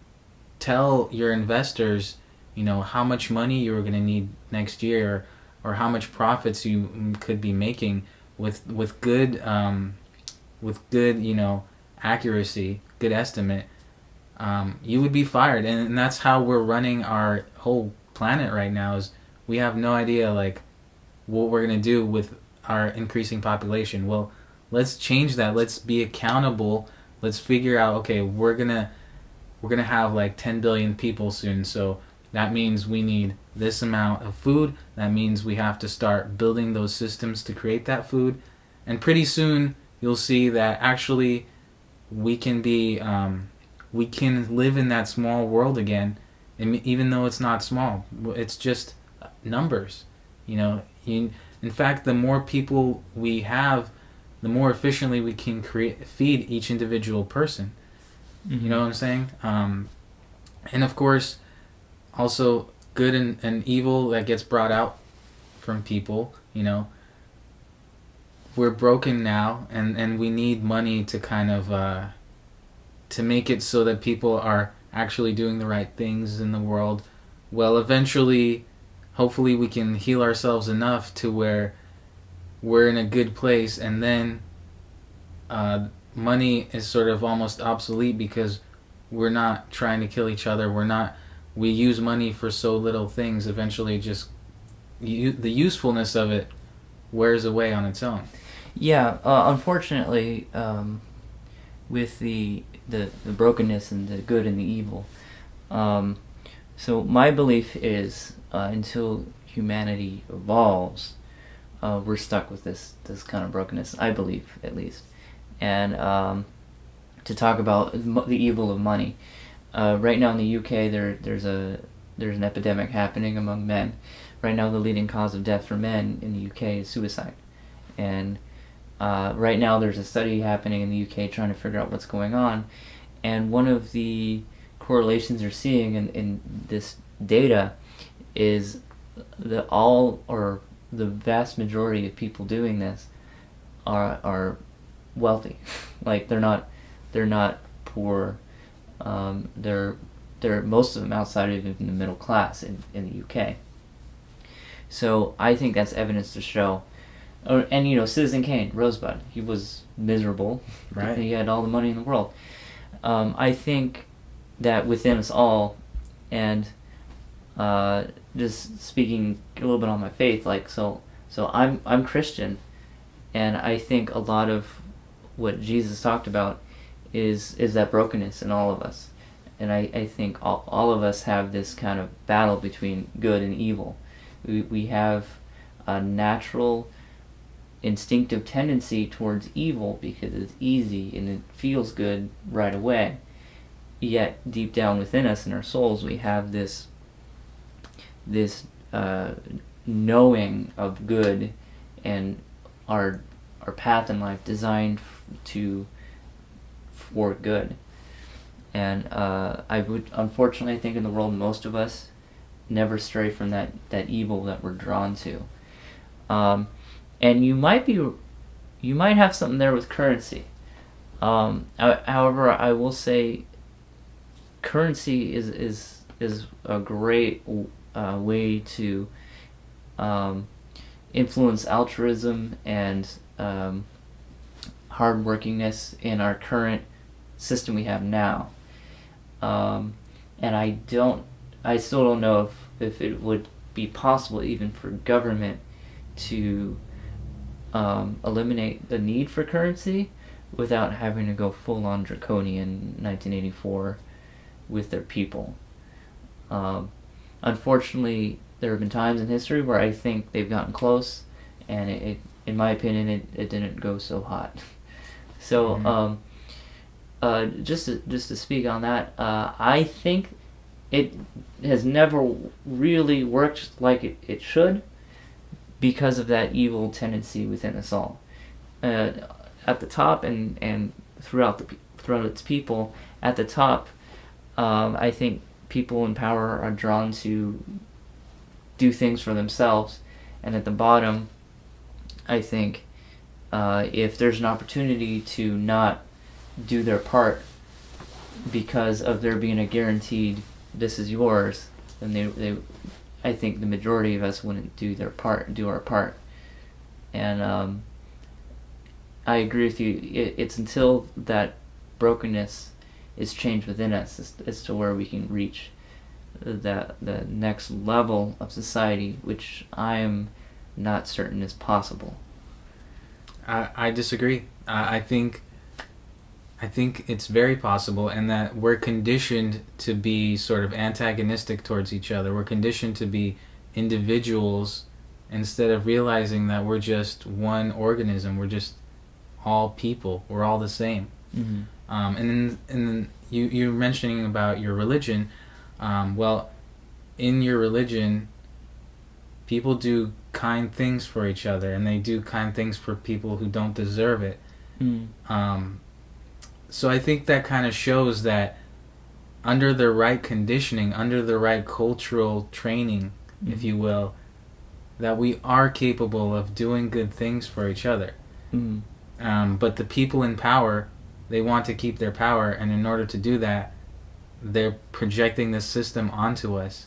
tell your investors, how much money you were going to need next year, or how much profits you could be making with good accuracy, good estimate, you would be fired. And that's how we're running our whole planet right now. Is we have no idea, like, what we're going to do with our increasing population. Well, let's change that. Let's be accountable. Let's figure out, okay, we're gonna have like 10 billion people soon, so that means we need this amount of food. That means we have to start building those systems to create that food. And pretty soon you'll see that actually we can live in that small world again, even though it's not small. It's just numbers. In fact, the more people we have, the more efficiently we can feed each individual person. Mm-hmm. You know what I'm saying? And of course, also good and evil that gets brought out from people. We're broken now, and we need money to kind of to make it so that people are actually doing the right things in the world. Well, eventually, hopefully we can heal ourselves enough to where we're in a good place, and then money is sort of almost obsolete because we're not trying to kill each other. We use money for so little things. Eventually, just the usefulness of it wears away on its own. Yeah, unfortunately, with the brokenness and the good and the evil. So my belief is until humanity evolves, we're stuck with this kind of brokenness, I believe, at least. And to talk about the evil of money, right now in the UK, there's an epidemic happening among men. Right now, the leading cause of death for men in the UK is suicide. And right now, there's a study happening in the UK trying to figure out what's going on. And one of the correlations they're seeing in this data is the vast majority of people doing this are wealthy. Like, they're not poor. They're most of them outside of even the middle class in the UK. So I think that's evidence to show. And Citizen Kane, Rosebud, he was miserable. Right. He had all the money in the world. I think that within us all, and just speaking a little bit on my faith, like so I'm Christian, and I think a lot of what Jesus talked about is that brokenness in all of us. And I think all of us have this kind of battle between good and evil. We have a natural instinctive tendency towards evil because it's easy and it feels good right away. Yet deep down within us, in our souls, we have this knowing of good and our path in life designed for good. And I would unfortunately think in the world most of us never stray from that evil that we're drawn to. And you might have something there with currency. However, I will say currency is a great way to influence altruism and hardworkingness in our current system we have now. And I still don't know if it would be possible even for government to eliminate the need for currency without having to go full-on draconian 1984 with their people. Unfortunately, there have been times in history where I think they've gotten close, and in my opinion, it didn't go so hot. So, just to speak on that, I think it has never really worked like it should, because of that evil tendency within us all. At the top and throughout its people, at the top, I think people in power are drawn to do things for themselves, and at the bottom, I think if there's an opportunity to not do their part because of there being a guaranteed "this is yours," then they I think the majority of us wouldn't do our part. And I agree with you. It's until that brokenness is changed within us as to where we can reach the next level of society, which I am not certain is possible. I disagree. I think it's very possible, and that we're conditioned to be sort of antagonistic towards each other. We're conditioned to be individuals instead of realizing that we're just one organism. We're just all people. We're all the same. Mm-hmm. And then you're mentioning about your religion. Well, in your religion, people do kind things for each other, and they do kind things for people who don't deserve it. So I think that kind of shows that under the right conditioning, under the right cultural training, if you will, that we are capable of doing good things for each other. But the people in power, they want to keep their power, and in order to do that, they're projecting this system onto us.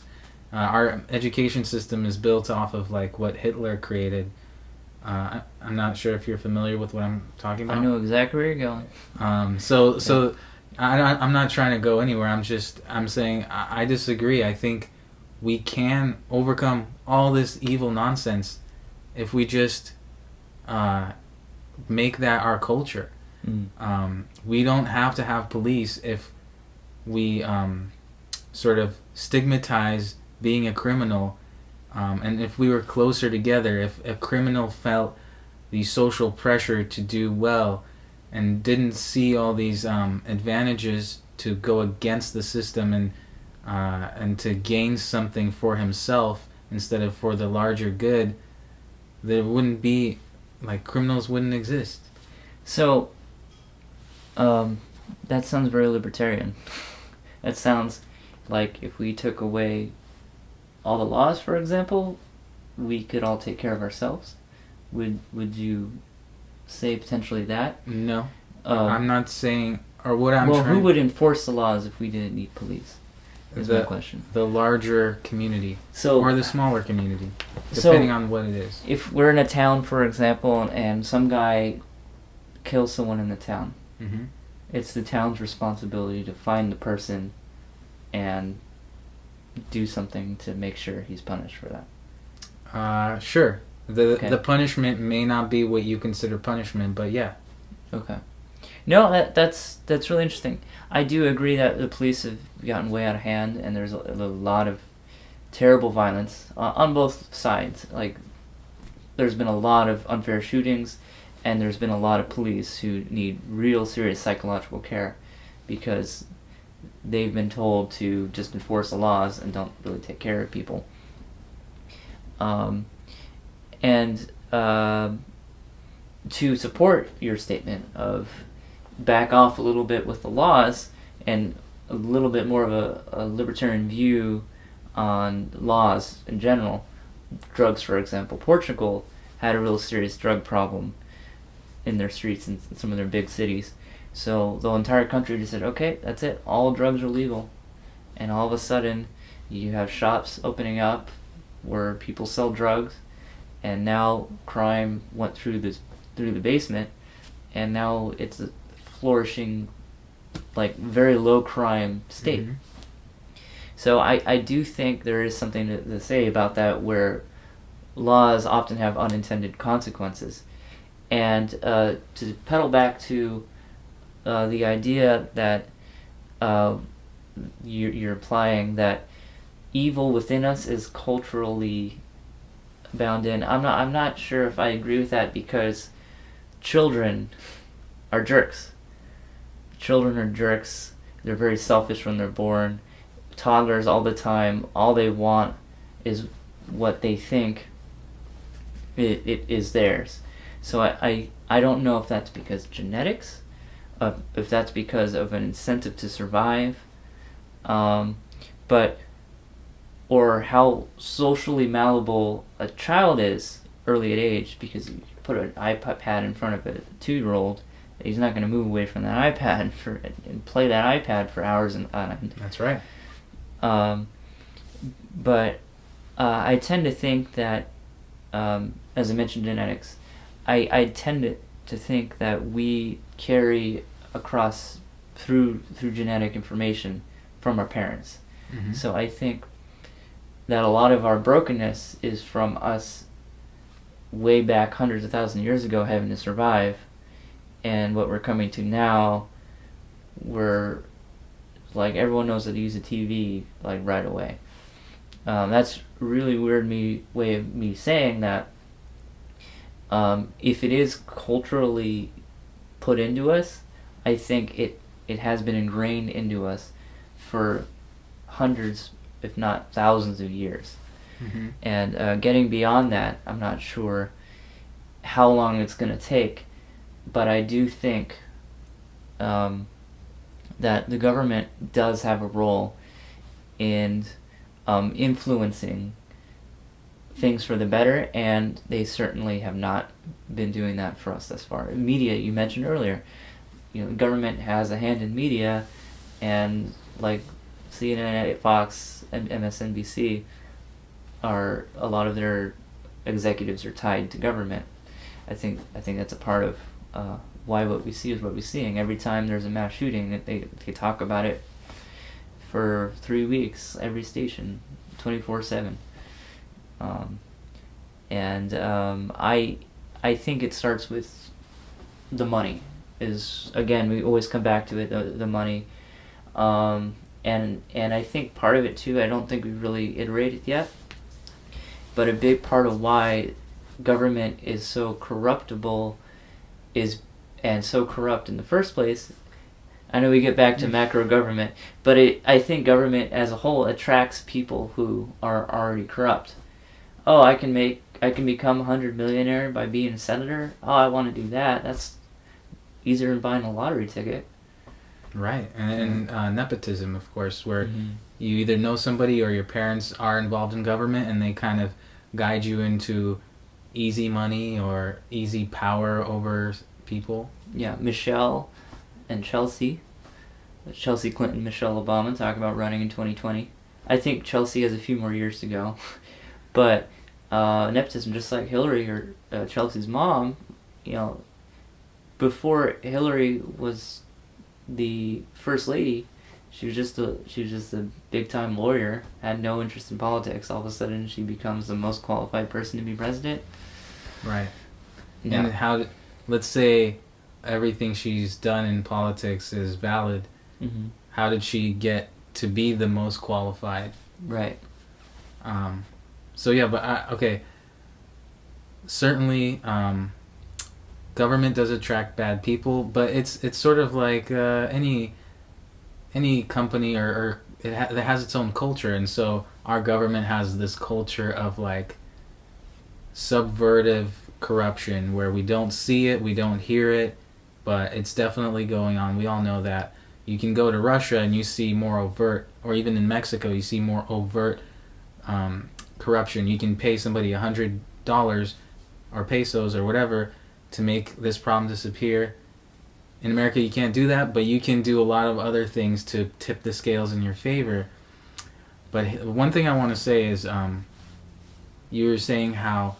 Our education system is built off of like what Hitler created. I'm not sure if you're familiar with what I'm talking about. I know exactly where you're going. So I'm not trying to go anywhere. I'm saying I disagree. I think we can overcome all this evil nonsense if we just make that our culture. We don't have to have police if we sort of stigmatize being a criminal. And if we were closer together, if a criminal felt the social pressure to do well and didn't see all these advantages to go against the system and to gain something for himself instead of for the larger good, there wouldn't be, like, criminals wouldn't exist. So, that sounds very libertarian. That sounds like if we took away all the laws, for example, we could all take care of ourselves. Would you say potentially that? No, I'm not saying, or what I'm well, trying... who would enforce the laws if we didn't need police? Is my question. The larger community, so, or the smaller community, depending on what it is. If we're in a town, for example, and some guy kills someone in the town, it's the town's responsibility to find the person and do something to make sure he's punished for that. Sure. The punishment may not be what you consider punishment, but yeah. Okay. No, that's really interesting. I do agree that the police have gotten way out of hand, and there's a lot of terrible violence on both sides. Like, there's been a lot of unfair shootings, and there's been a lot of police who need real serious psychological care because they've been told to just enforce the laws and don't really take care of people. To support your statement of back off a little bit with the laws and a little bit more of a libertarian view on laws in general, drugs, for example. Portugal had a real serious drug problem in their streets in some of their big cities. So the entire country just said, okay, that's it, all drugs are legal. And all of a sudden, you have shops opening up where people sell drugs, and now crime went through the basement, and now it's a flourishing, like, very low crime state. So I do think there is something to say about that, where laws often have unintended consequences. And to pedal back to the idea that you're implying that evil within us is culturally bound in. I'm not sure if I agree with that, because children are jerks. Children are jerks. They're very selfish when they're born. Toddlers all the time, all they want is what they think it is theirs. So I don't know if that's because genetics, if that's because of an incentive to survive, but or how socially malleable a child is early at age, because you put an iPad in front of a 2-year-old, he's not going to move away from that iPad and play that iPad for hours and on end. That's right. But I tend to think that, as I mentioned, genetics, I tend to think that we carry across through genetic information from our parents. Mm-hmm. So I think that a lot of our brokenness is from us way back hundreds of thousands of years ago having to survive, and what we're coming to now, we're like, everyone knows how to use a TV like right away. That's really weird way of me saying that. If it is culturally put into us, I think it has been ingrained into us for hundreds, if not thousands of years. Mm-hmm. And getting beyond that, I'm not sure how long it's going to take, but I do think that the government does have a role in influencing things for the better, and they certainly have not been doing that for us thus far. Media, you mentioned earlier, government has a hand in media, and like CNN, Fox, and MSNBC, a lot of their executives are tied to government. I think that's a part of why what we see is what we're seeing. Every time there's a mass shooting, they talk about it for 3 weeks, every station, 24/7. I think it starts with the money. Is, again, we always come back to it, the money. And I think part of it too, I don't think we've really iterated yet, but a big part of why government is so corruptible and so corrupt in the first place, I know we get back to macro government, but I think government as a whole attracts people who are already corrupt. Oh, I can become $100 millionaire by being a senator. Oh, I want to do that. That's easier than buying a lottery ticket. Right, and nepotism, of course, where you either know somebody or your parents are involved in government, and they kind of guide you into easy money or easy power over people. Yeah, Michelle and Chelsea Clinton, Michelle Obama, talk about running in 2020. I think Chelsea has a few more years to go, but nepotism, just like Hillary or Chelsea's mom, before Hillary was the first lady, she was just a big time lawyer, had no interest in politics. All of a sudden, she becomes the most qualified person to be president. Right. Yeah. And let's say everything she's done in politics is valid. Mm-hmm. How did she get to be the most qualified? Right. So yeah, but okay. Certainly, government does attract bad people, but it's sort of like any company or it has its own culture, and so our government has this culture of like subvertive corruption where we don't see it, we don't hear it, but it's definitely going on. We all know that. You can go to Russia and you see more overt, or even in Mexico you see more overt corruption. You can pay somebody $100 or pesos or whatever to make this problem disappear. In America you can't do that, but you can do a lot of other things to tip the scales in your favor. But one thing I want to say is you were saying how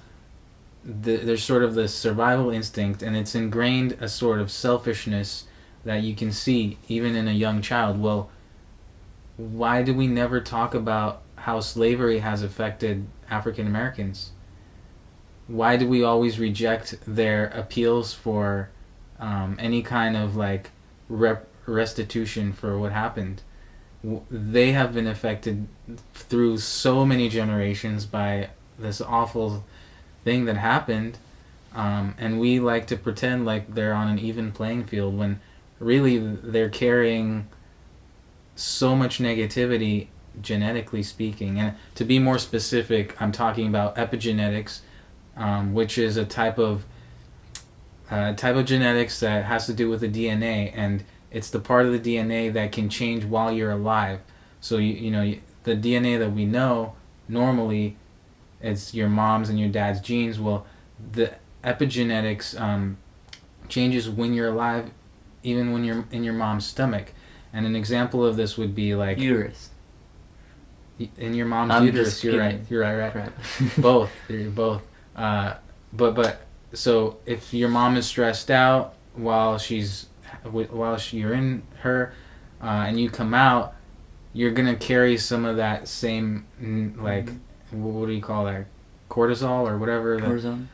there's sort of this survival instinct, and it's ingrained a sort of selfishness that you can see even in a young child. Well, why do we never talk about how slavery has affected African Americans? Why do we always reject their appeals for any kind of like restitution for what happened? they have been affected through so many generations by this awful thing that happened, and we like to pretend like they're on an even playing field when really they're carrying so much negativity, genetically speaking. And to be more specific, I'm talking about epigenetics, which is a type of genetics that has to do with the DNA, and it's the part of the DNA that can change while you're alive. So the DNA that we know normally, it's your mom's and your dad's genes. Well, the epigenetics changes when you're alive, even when you're in your mom's stomach. And an example of this would be like uterus. In your mom's I'm uterus. just You're right. kidding. You're right. Crap. Both. You're both. But so if your mom is stressed out while you're in her, and you come out, you're gonna carry some of that same what do you call that, cortisol or whatever. Cortisone.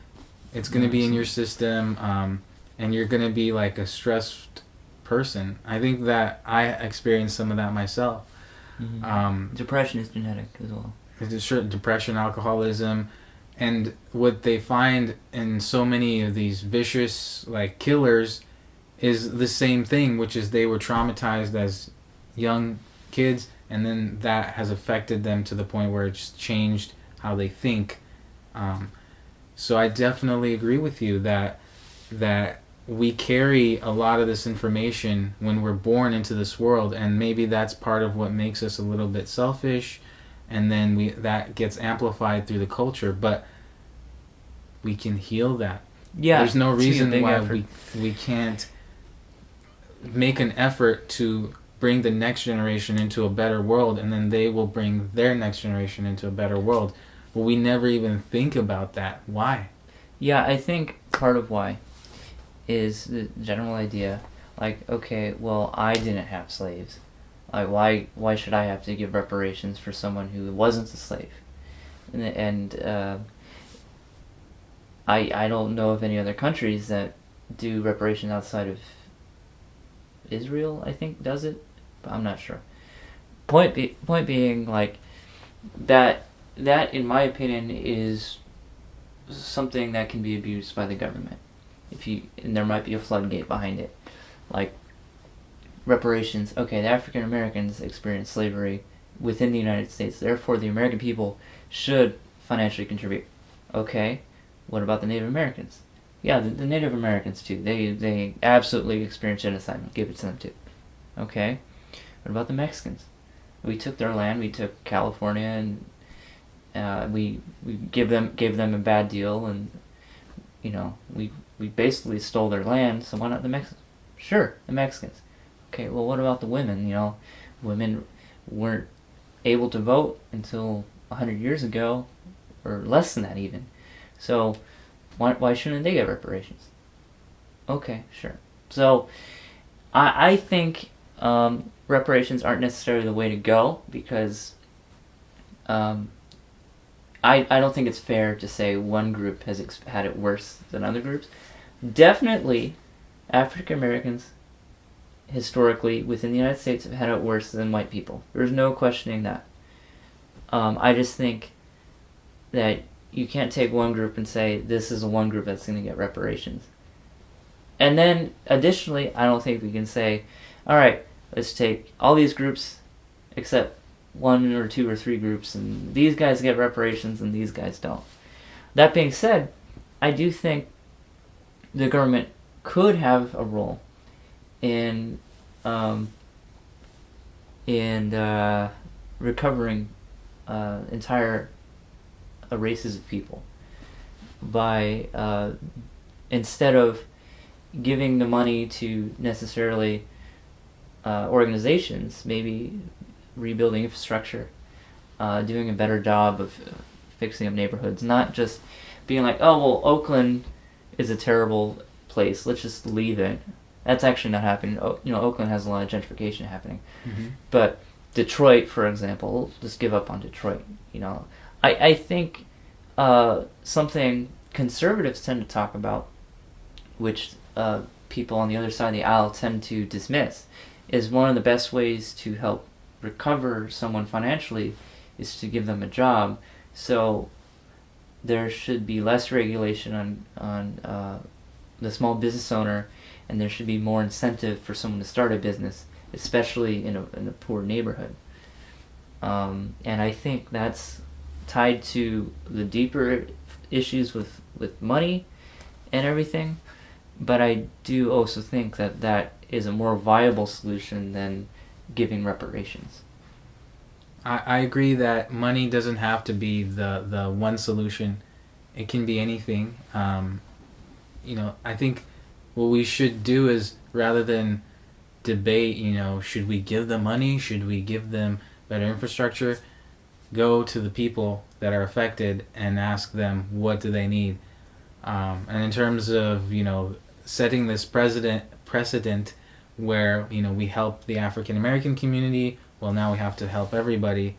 It's gonna be in your system, and you're gonna be like a stressed person. I think that I experienced some of that myself. Mm-hmm. Depression is genetic as well. Depression, alcoholism, and what they find in so many of these vicious like killers is the same thing, which is they were traumatized as young kids, and then that has affected them to the point where it's changed how they think. So I definitely agree with you that we carry a lot of this information when we're born into this world, and maybe that's part of what makes us a little bit selfish, and then that gets amplified through the culture. But we can heal that. Yeah, there's no reason why effort. we can't make an effort to bring the next generation into a better world, and then they will bring their next generation into a better world. But we never even think about that. Why? Yeah, I think part of why is the general idea, like, okay, well, I didn't have slaves. Like, why should I have to give reparations for someone who wasn't a slave? And I don't know of any other countries that do reparations outside of Israel, I think, does it, but I'm not sure. Point being, like, that in my opinion is something that can be abused by the government. And there might be a floodgate behind it, like reparations. Okay, the African Americans experienced slavery within the United States, therefore the American people should financially contribute. Okay, what about the Native Americans? Yeah, the Native Americans too. They absolutely experienced genocide. I'll give it to them too. Okay, what about the Mexicans? We took their land. We took California, and we gave them a bad deal, and we basically stole their land. So why not the Mexicans? Sure, the Mexicans. Okay, well, what about the women? Women weren't able to vote until 100 years ago, or less than that even. So why shouldn't they get reparations? Okay, sure. So I think reparations aren't necessarily the way to go, because I don't think it's fair to say one group has had it worse than other groups. Definitely, African Americans historically within the United States have had it worse than white people. There's no questioning that. I just think that you can't take one group and say this is the one group that's going to get reparations. And then additionally, I don't think we can say, all right, let's take all these groups except one or two or three groups, and these guys get reparations and these guys don't. That being said, I do think the government could have a role in recovering entire races of people by instead of giving the money to necessarily organizations, maybe rebuilding infrastructure, doing a better job of fixing up neighborhoods, not just being like, oh, well, Oakland is a terrible place, let's just leave it. That's actually not happening. Oakland has a lot of gentrification happening. Mm-hmm. But Detroit, for example, just give up on Detroit. I think something conservatives tend to talk about, which people on the other side of the aisle tend to dismiss, is one of the best ways to help recover someone financially is to give them a job. So there should be less regulation on the small business owner, and there should be more incentive for someone to start a business, especially in a poor neighborhood. And I think that's tied to the deeper issues with money and everything. But I do also think that is a more viable solution than giving reparations. I agree that money doesn't have to be the one solution. It can be anything. I think what we should do is, rather than debate, should we give them money? Should we give them better infrastructure? Go to the people that are affected and ask them, what do they need? And in terms of, setting this precedent where, we help the African American community, well, now we have to help everybody.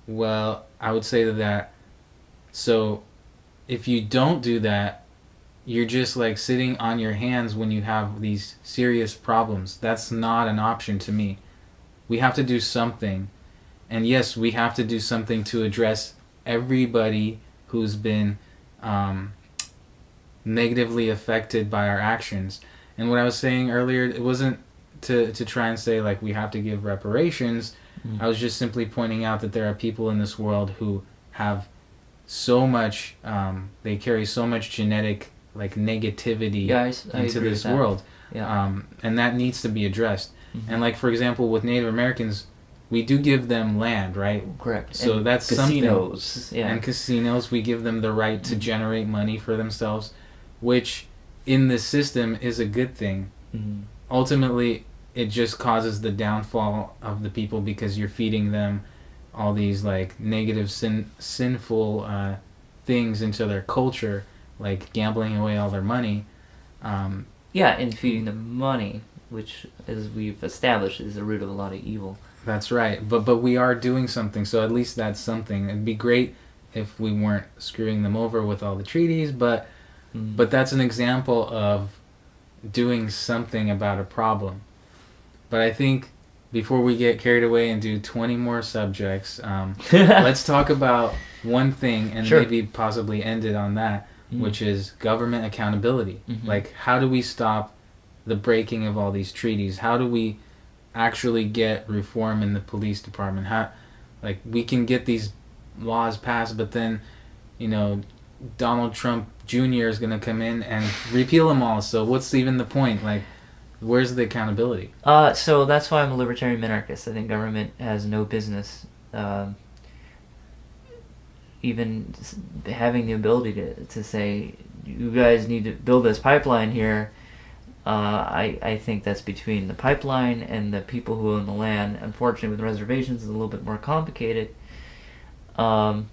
Well, I would say that, so if you don't do that, you're just like sitting on your hands when you have these serious problems. That's not an option to me. We have to do something. And yes, we have to do something to address everybody who's been negatively affected by our actions. And what I was saying earlier, it wasn't to try and say like we have to give reparations. I was just simply pointing out that there are people in this world who have so much, they carry so much genetic like negativity I into agree this with that. world. Yeah. And that needs to be addressed. And like, for example, with Native Americans, we do give them land, right? Correct. So and that's casinos. something. Yeah. And casinos, we give them the right to generate money for themselves, which in this system is a good thing. Ultimately, it just causes the downfall of the people because you're feeding them all these like negative sinful things into their culture, like gambling away all their money. Yeah, and feeding them money, which, as we've established, is the root of a lot of evil. That's right. But we are doing something, so at least that's something. It'd be great if we weren't screwing them over with all the treaties, but that's an example of doing something about a problem. But I think before we get carried away and do 20 more subjects, let's talk about one thing and Sure. maybe possibly end it on that, which is government accountability. Like, how do we stop the breaking of all these treaties? How do we actually get reform in the police department? How, like, we can get these laws passed, but then, Donald Trump Jr. is going to come in and repeal them all. So what's even the point? Like, where's the accountability? So that's why I'm a libertarian minarchist. I think government has no business even having the ability to say, you guys need to build this pipeline here. I think that's between the pipeline and the people who own the land. Unfortunately, with reservations, it's a little bit more complicated. But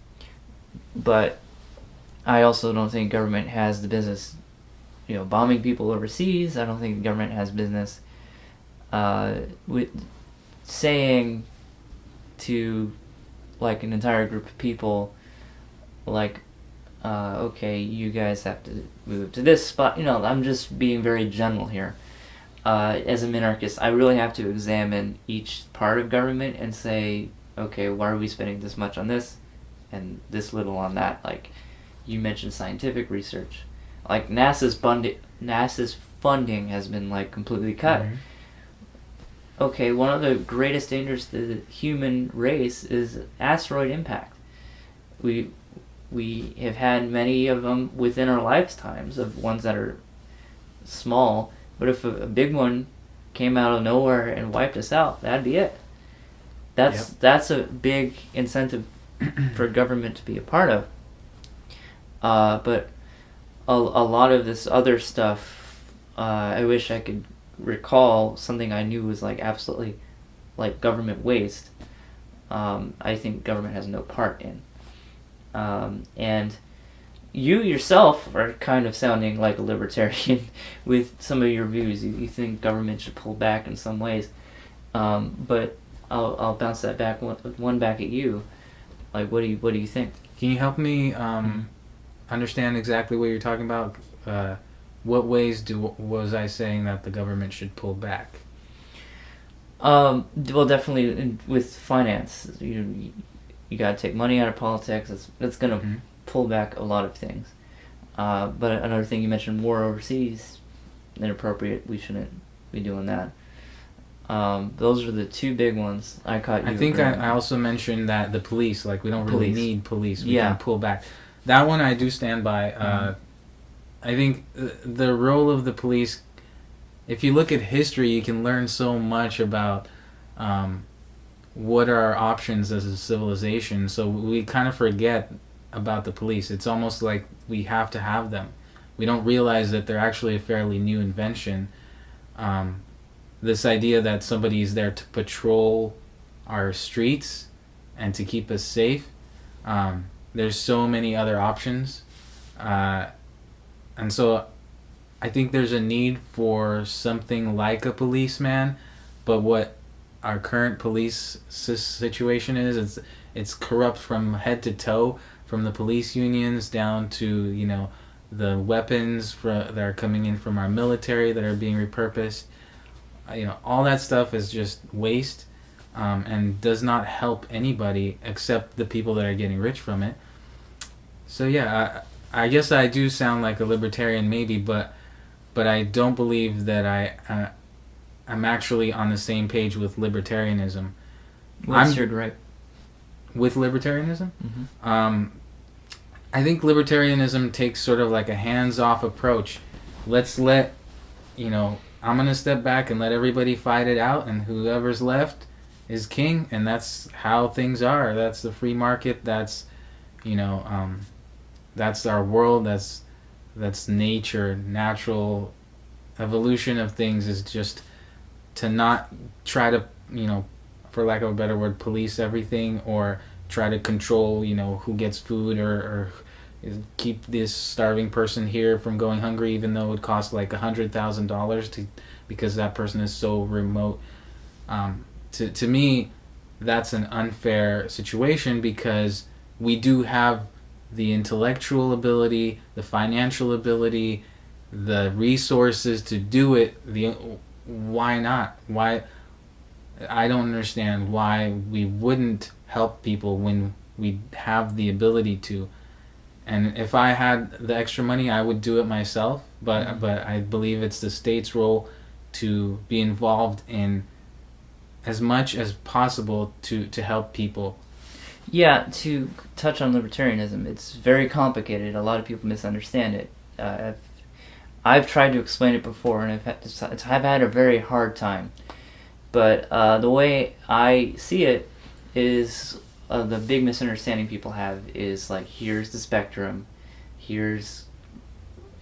I also don't think government has the business, bombing people overseas. I don't think the government has business with saying to, like, an entire group of people, like, okay, you guys have to move to this spot. I'm just being very general here. As a minarchist, I really have to examine each part of government and say, okay, why are we spending this much on this and this little on that? Like, you mentioned scientific research. Like, NASA's funding has been, like, completely cut. Okay, one of the greatest dangers to the human race is asteroid impact. We have had many of them within our lifetimes, of ones that are small, but if a big one came out of nowhere and wiped us out, that'd be it. That's a big incentive for government to be a part of. But a lot of this other stuff, I wish I could recall something I knew was like absolutely like government waste. I think government has no part in. And you yourself are kind of sounding like a libertarian with some of your views. You think government should pull back in some ways, but I'll bounce that one back at you. Like, what do you think? Can you help me understand exactly what you're talking about? What ways was I saying that the government should pull back? Well, definitely with finance, you got to take money out of politics. That's going to pull back a lot of things. But another thing you mentioned, war overseas, inappropriate. We shouldn't be doing that. Those are the two big ones. I caught you. I think I also mentioned that the police, like we don't really need police. We can pull back. That one I do stand by. I think the role of the police, if you look at history, you can learn so much about what are our options as a civilization. So we kind of forget about the police. It's almost like we have to have them. We don't realize that they're actually a fairly new invention. This idea that somebody is there to patrol our streets and to keep us safe. There's so many other options. And so I think there's a need for something like a policeman, but what our current police situation is, it's corrupt from head to toe, from the police unions down to, you know, the weapons that are coming in from our military that are being repurposed. You know, all that stuff is just waste and does not help anybody except the people that are getting rich from it. So yeah, I guess I do sound like a libertarian maybe, but I don't believe that I'm actually on the same page with libertarianism. What's your gripe? With libertarianism? I think libertarianism takes sort of like a hands-off approach. Let's let, you know, I'm going to step back and let everybody fight it out, and whoever's left is king, and that's how things are. That's the free market. That's, you know, that's our world. That's nature. Natural evolution of things is just to not try to, you know, for lack of a better word, police everything or try to control, you know, who gets food or keep this starving person here from going hungry, even though it costs like $100,000 because that person is so remote. To me, that's an unfair situation because we do have the intellectual ability, the financial ability, the resources to do it. Why not? Why? I don't understand why we wouldn't help people when we have the ability to. And if I had the extra money, I would do it myself. But I believe it's the state's role to be involved in as much as possible to help people. Yeah, to touch on libertarianism, it's very complicated. A lot of people misunderstand it. I've tried to explain it before, and I've had a very hard time. But the way I see it is the big misunderstanding people have is like, here's the spectrum, here's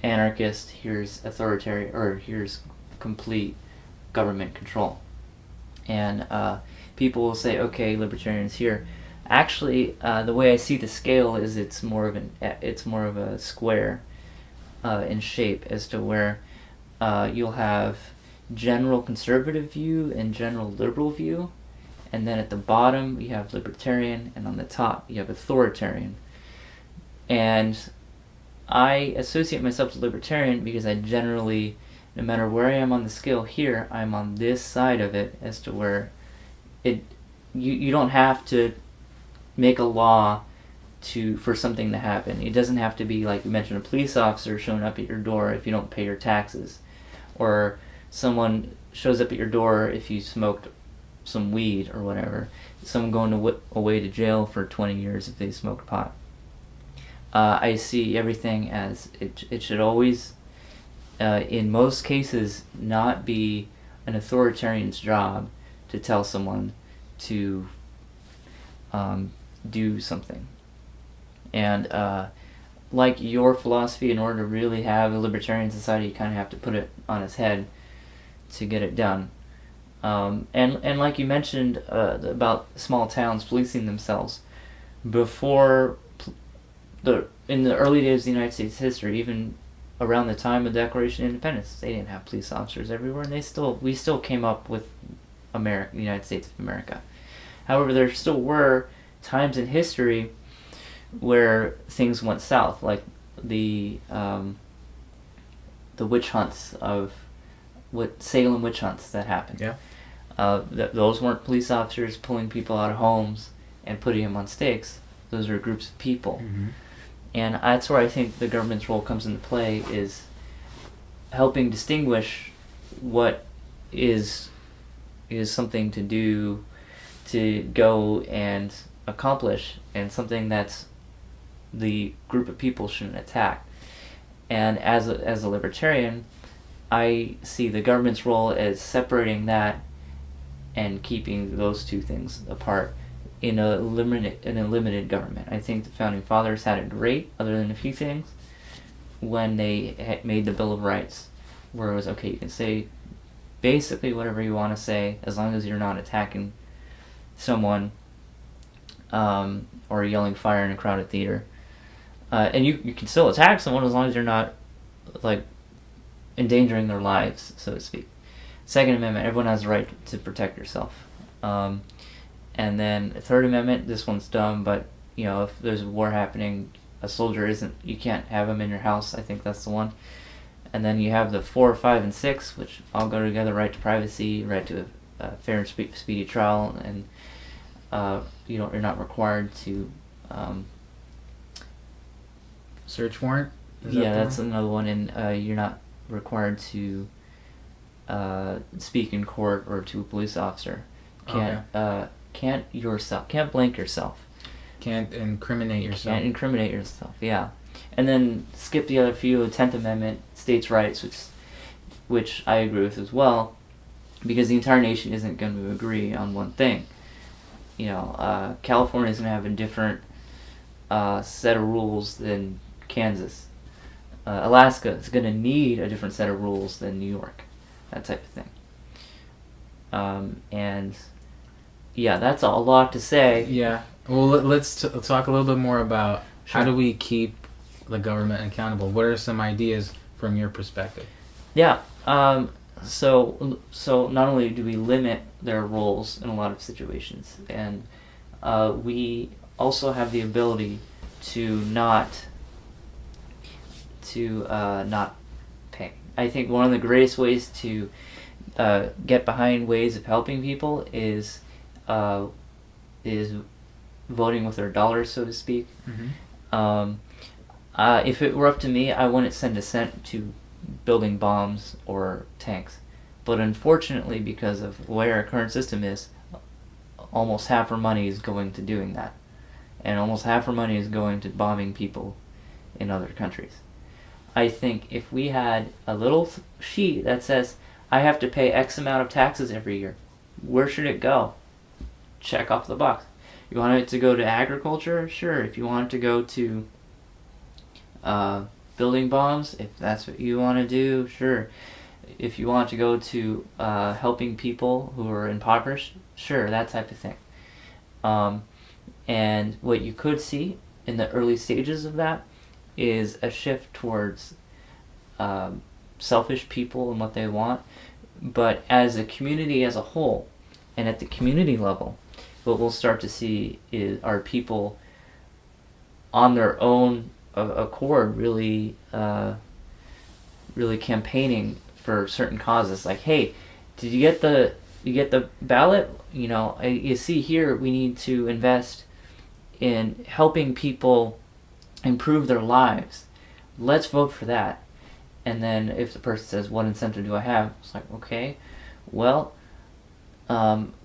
anarchist, here's authoritarian, or here's complete government control. And people will say, okay, libertarians here. Actually, the way I see the scale is it's more of a square in shape, as to where you'll have general conservative view and general liberal view, and then at the bottom you have libertarian, and on the top you have authoritarian. And I associate myself to libertarian because I generally, no matter where I am on the scale here, I'm on this side of it, as to where you don't have to make a law for something to happen. It doesn't have to be, like you mentioned, a police officer showing up at your door if you don't pay your taxes, or someone shows up at your door if you smoked some weed or whatever. Someone going away to jail for 20 years if they smoked pot. I see everything as it should always, in most cases, not be an authoritarian's job to tell someone to do something. And like your philosophy, in order to really have a libertarian society, you kind of have to put it on its head to get it done. And like you mentioned about small towns policing themselves, before in the early days of the United States history, even around the time of the Declaration of Independence, they didn't have police officers everywhere, and we still came up with the United States of America. However, there still were times in history where things went south, like the witch hunts of Salem witch hunts that happened. Yeah. Those weren't police officers pulling people out of homes and putting them on stakes. Those are groups of people. Mm-hmm. And that's where I think the government's role comes into play, is helping distinguish what is something to do, to go and accomplish, and something that's the group of people shouldn't attack. And as a libertarian, I see the government's role as separating that and keeping those two things apart in a limited government. I think the founding fathers had it great, other than a few things, when they made the Bill of Rights, where it was okay, you can say basically whatever you want to say as long as you're not attacking someone or yelling fire in a crowded theater. And you can still attack someone as long as you're not like endangering their lives, so to speak. Second Amendment, everyone has the right to protect yourself. And then the Third Amendment, this one's dumb, but you know, if there's a war happening, a soldier you can't have him in your house. I think that's the one. And then you have the 4, 5, and 6, which all go together: right to privacy, right to a fair and speedy trial, and you're not required to. Search warrant? That's another one, and you're not required to speak in court or to a police officer. Can't blank yourself. Can't incriminate yourself. Can't incriminate yourself, yeah. And then skip the other few, 10th Amendment, states' rights, which I agree with as well, because the entire nation isn't going to agree on one thing. You know, California is going to have a different set of rules than Kansas. Alaska is going to need a different set of rules than New York, that type of thing. And yeah, that's a lot to say. Yeah. Well, let's talk a little bit more about how do we keep the government accountable. What are some ideas from your perspective? Yeah. So not only do we limit their roles in a lot of situations, and we also have the ability to not pay. I think one of the greatest ways to get behind ways of helping people is voting with their dollars, so to speak. Mm-hmm. If it were up to me, I wouldn't send a cent to building bombs or tanks. But unfortunately, because of the way our current system is, almost half our money is going to doing that. And almost half our money is going to bombing people in other countries. I think if we had a little sheet that says, I have to pay X amount of taxes every year, where should it go? Check off the box. You want it to go to agriculture? Sure. If you want it to go to building bombs, if that's what you want to do, sure. If you want to go to helping people who are impoverished, sure, that type of thing. And what you could see in the early stages of that is a shift towards selfish people and what they want. But as a community as a whole, and at the community level, what we'll start to see are people on their own accord really campaigning for certain causes. Like, hey, did you get the ballot? You know, you see here we need to invest in helping people improve their lives. Let's vote for that. And then if the person says, what incentive do I have? It's like, okay, well,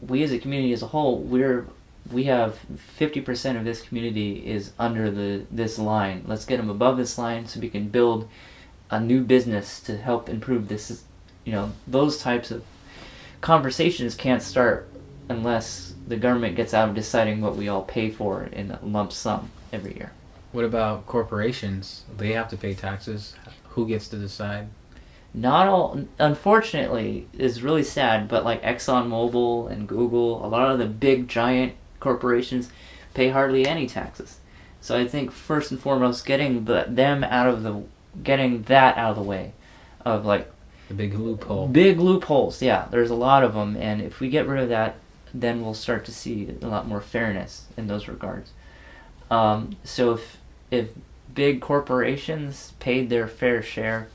we as a community as a whole, we have 50% of this community is under this line. Let's get them above this line so we can build a new business to help improve this. You know, those types of conversations can't start unless the government gets out of deciding what we all pay for in a lump sum every year. What about corporations? They have to pay taxes. Who gets to decide? Not all, unfortunately, is really sad, but like ExxonMobil and Google, a lot of the big giant corporations pay hardly any taxes. So I think first and foremost, getting that out of the way, of like the big loophole. Big loopholes, yeah. There's a lot of them, and if we get rid of that, then we'll start to see a lot more fairness in those regards. So if big corporations paid their fair share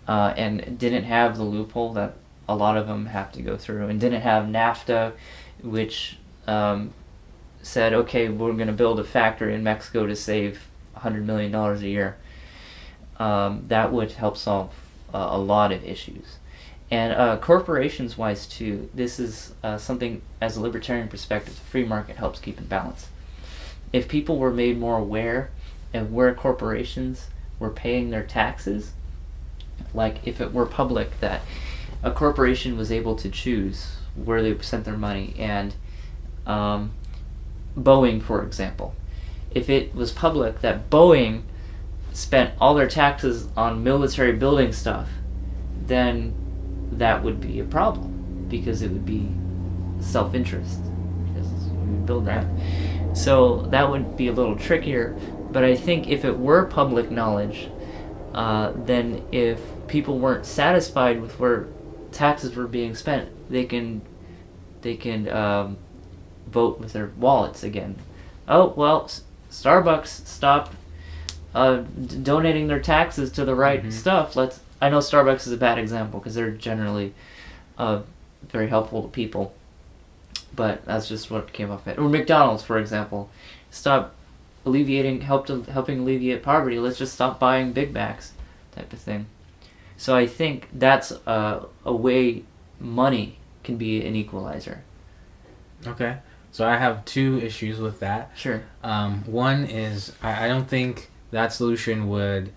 and didn't have the loophole that a lot of them have to go through, and didn't have NAFTA, which said, okay, we're going to build a factory in Mexico to save $100 million a year. That would help solve a lot of issues. And corporations-wise, too, this is something, as a libertarian perspective, the free market helps keep in balance. If people were made more aware of where corporations were paying their taxes, like if it were public that a corporation was able to choose where they sent their money, and Boeing, for example, if it was public that Boeing spent all their taxes on military building stuff, then that would be a problem, because it would be self-interest, because we would build that. So that would be a little trickier, but I think if it were public knowledge, then if people weren't satisfied with where taxes were being spent, they can vote with their wallets again. Oh, well, Starbucks stopped donating their taxes to the right stuff. I know Starbucks is a bad example because they're generally very helpful to people, but that's just what came off it. Or McDonald's, for example, stop helping alleviate poverty. Let's just stop buying Big Macs, type of thing. So I think that's a way money can be an equalizer. Okay. So I have two issues with that. Sure. One is I don't think that solution would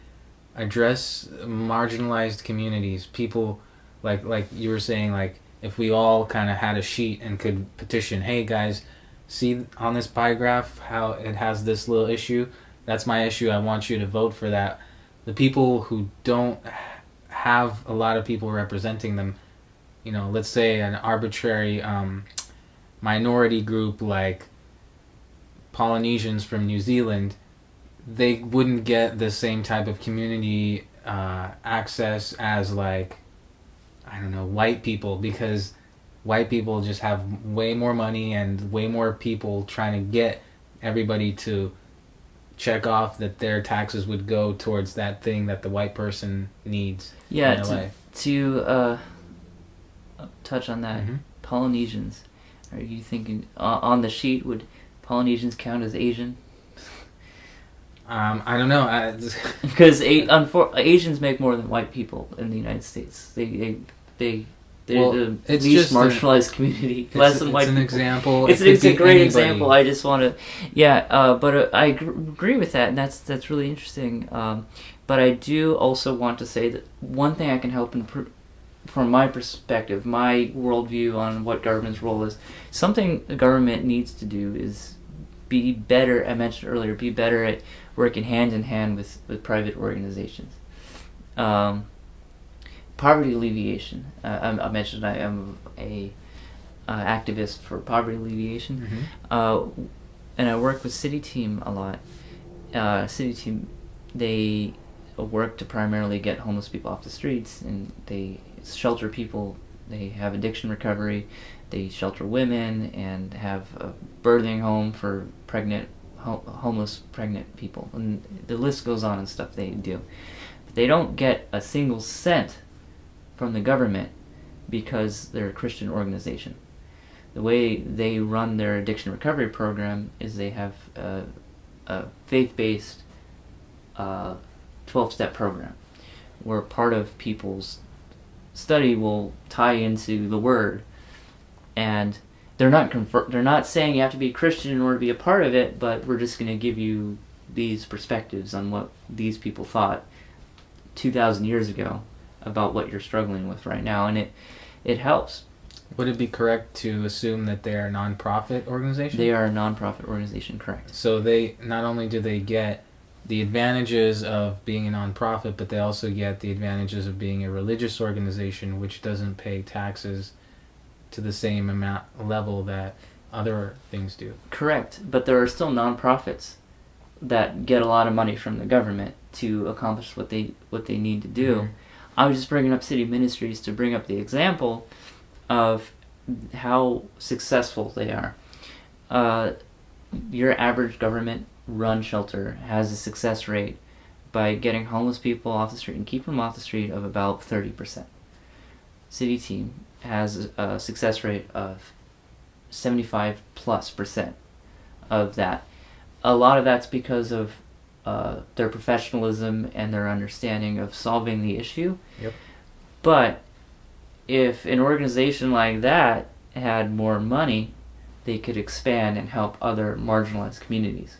address marginalized communities. People, like you were saying, like if we all kind of had a sheet and could petition, hey guys, see on this pie graph how it has this little issue? That's my issue. I want you to vote for that. The people who don't have a lot of people representing them, let's say an arbitrary minority group like Polynesians from New Zealand, they wouldn't get the same type of community access as, like, I don't know, white people, because white people just have way more money and way more people trying to get everybody to check off that their taxes would go towards that thing that the white person needs. Yeah, in LA. to touch on that, Polynesians, are you thinking on the sheet, would Polynesians count as Asian? I don't know. Because Asians make more than white people in the United States. They're the it's least just marginalized community. Less than white people. people. It's an example. It's a great anybody. example. I just want to, but I agree with that, and that's really interesting. But I do also want to say that one thing I can help from my perspective, my worldview on what government's role is, something the government needs to do is be better. I mentioned earlier, be better at working hand in hand with private organizations. Poverty alleviation. I mentioned I am a activist for poverty alleviation, and I work with City Team a lot. City Team, they work to primarily get homeless people off the streets, and they shelter people. They have addiction recovery. They shelter women and have a birthing home for homeless pregnant people, and the list goes on and stuff they do. But they don't get a single cent from the government because they're a Christian organization. The way they run their addiction recovery program is they have a faith-based 12-step program where part of people's study will tie into the Word, and they're not saying you have to be a Christian in order to be a part of it, but we're just going to give you these perspectives on what these people thought 2,000 years ago about what you're struggling with right now, and it helps. Would it be correct to assume that they are a non-profit organization? They are a non-profit organization, correct. So they not only do they get the advantages of being a non-profit, but they also get the advantages of being a religious organization, which doesn't pay taxes to the same level that other things do. Correct, but there are still non-profits that get a lot of money from the government to accomplish what they need to do. I was just bringing up city ministries to bring up the example of how successful they are. Your average government-run shelter has a success rate by getting homeless people off the street and keeping them off the street of about 30%. city team has a success rate of 75+% of that. A lot of that's because of their professionalism and their understanding of solving the issue. Yep. But if an organization like that had more money, they could expand and help other marginalized communities.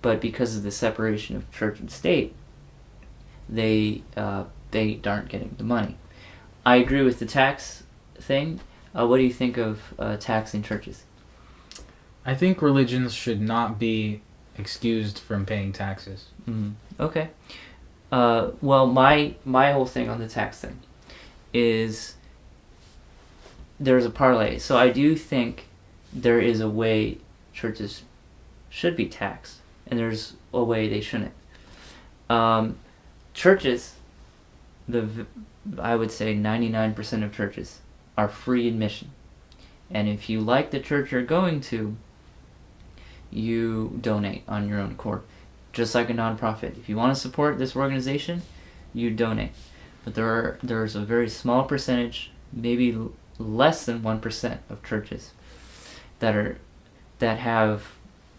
But because of the separation of church and state, they aren't getting the money. I agree with the tax thing. What do you think of taxing churches? I think religions should not be excused from paying taxes. Okay. Well, my whole thing on the tax thing is there's a parlay. So I do think there is a way churches should be taxed, and there's a way they shouldn't. Churches, I would say 99% of churches are free admission. And if you like the church you're going to, you donate on your own accord. Just like a nonprofit. If you want to support this organization, you donate. But there's a very small percentage, maybe less than 1% of churches that have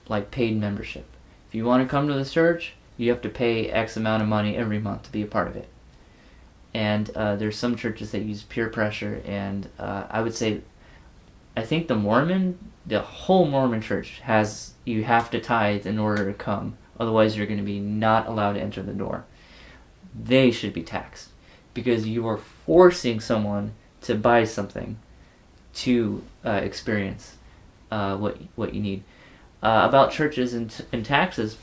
like paid membership. If you want to come to the church, you have to pay X amount of money every month to be a part of it. And there's some churches that use peer pressure, and I would say, I think the whole Mormon church you have to tithe in order to come. Otherwise, you're going to be not allowed to enter the door. They should be taxed because you are forcing someone to buy something to experience what you need. About churches and taxes,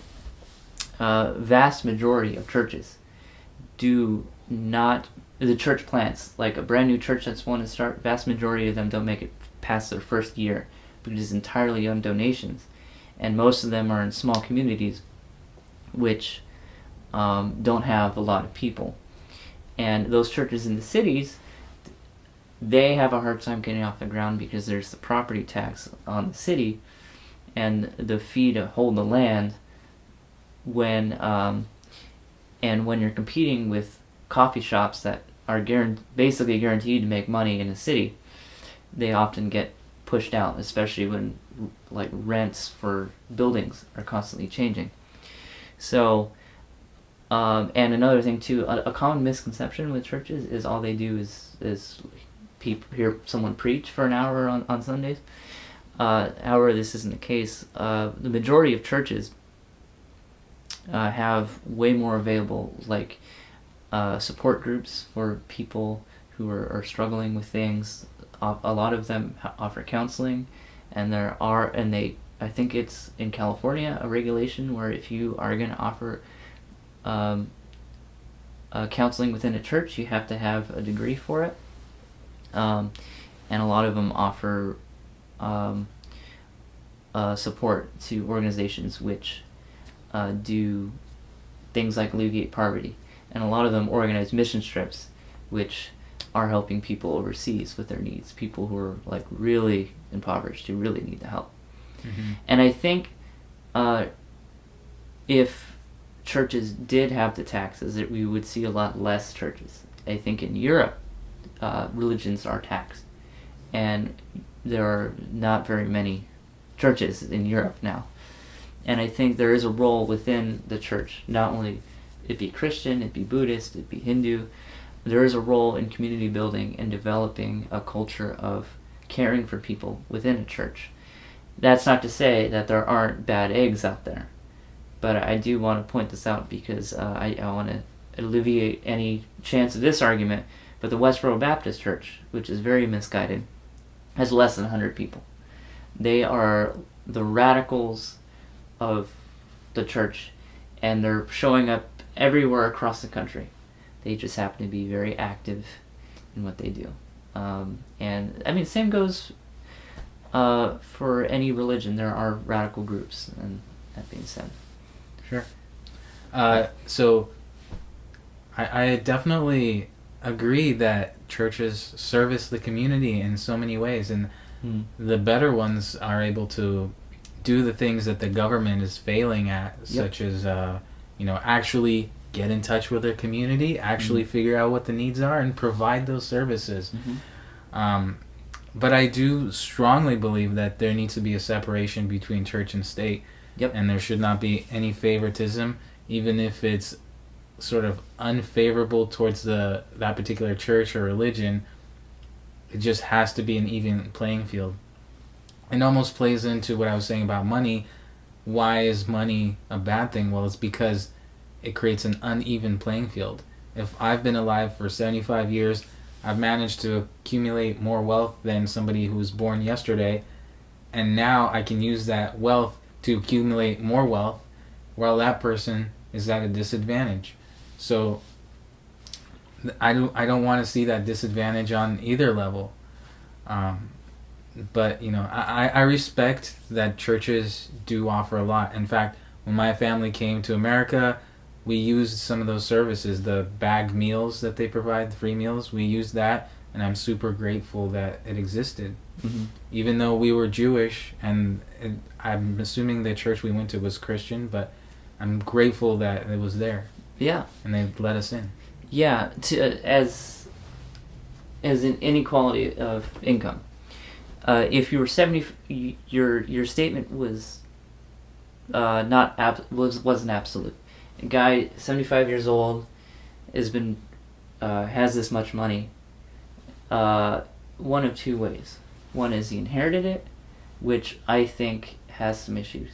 vast majority of churches do not. The church plants, like a brand new church that's wanting to start, vast majority of them don't make it past their first year because it's entirely on donations, and most of them are in small communities which don't have a lot of people. And those churches in the cities, they have a hard time getting off the ground because there's the property tax on the city and the fee to hold the land when you're competing with coffee shops that are basically guaranteed to make money in a city, they often get pushed out, especially when like rents for buildings are constantly changing. So, and another thing too, a common misconception with churches is all they do is people hear someone preach for an hour on Sundays. However, this isn't the case. The majority of churches have way more available, like support groups for people who are struggling with things. A lot of them offer counseling, and I think it's in California a regulation where if you are going to offer counseling within a church, you have to have a degree for it. And a lot of them offer support to organizations which do things like alleviate poverty, and a lot of them organize mission trips which are helping people overseas with their needs, people who are like really impoverished, who really need the help. And I think if churches did have the taxes, that we would see a lot less churches. I think in Europe, religions are taxed, and there are not very many churches in Europe now. And I think there is a role within the church, not only it be Christian, it be Buddhist, it be Hindu, there is a role in community building and developing a culture of caring for people within a church. That's not to say that there aren't bad eggs out there, but I do want to point this out because I want to alleviate any chance of this argument. But the Westboro Baptist Church, which is very misguided, has less than 100 people. They are the radicals of the church, and they're showing up everywhere across the country. They just happen to be very active in what they do. And I mean, same goes for any religion. There are radical groups, and that being said. Sure. So I definitely agree that churches service the community in so many ways, and the better ones are able to do the things that the government is failing at, such as actually get in touch with their community, actually figure out what the needs are, and provide those services. But I do strongly believe that there needs to be a separation between church and state. Yep. And there should not be any favoritism, even if it's sort of unfavorable towards that particular church or religion. It just has to be an even playing field. It almost plays into what I was saying about money. Why is money a bad thing? Well, it's because it creates an uneven playing field. If I've been alive for 75 years, I've managed to accumulate more wealth than somebody who was born yesterday, and now I can use that wealth to accumulate more wealth, while that person is at a disadvantage. So I don't want to see that disadvantage on either level. But I respect that churches do offer a lot. In fact, when my family came to America, we used some of those services, the bagged meals that they provide, the free meals. We used that, and I'm super grateful that it existed. Even though we were Jewish, and I'm assuming the church we went to was Christian, but I'm grateful that it was there. Yeah. And they let us in. Yeah, as an inequality of income. If you were 70, your statement was wasn't absolute. A guy 75 years old has this much money. One of two ways. One is he inherited it, which I think has some issues.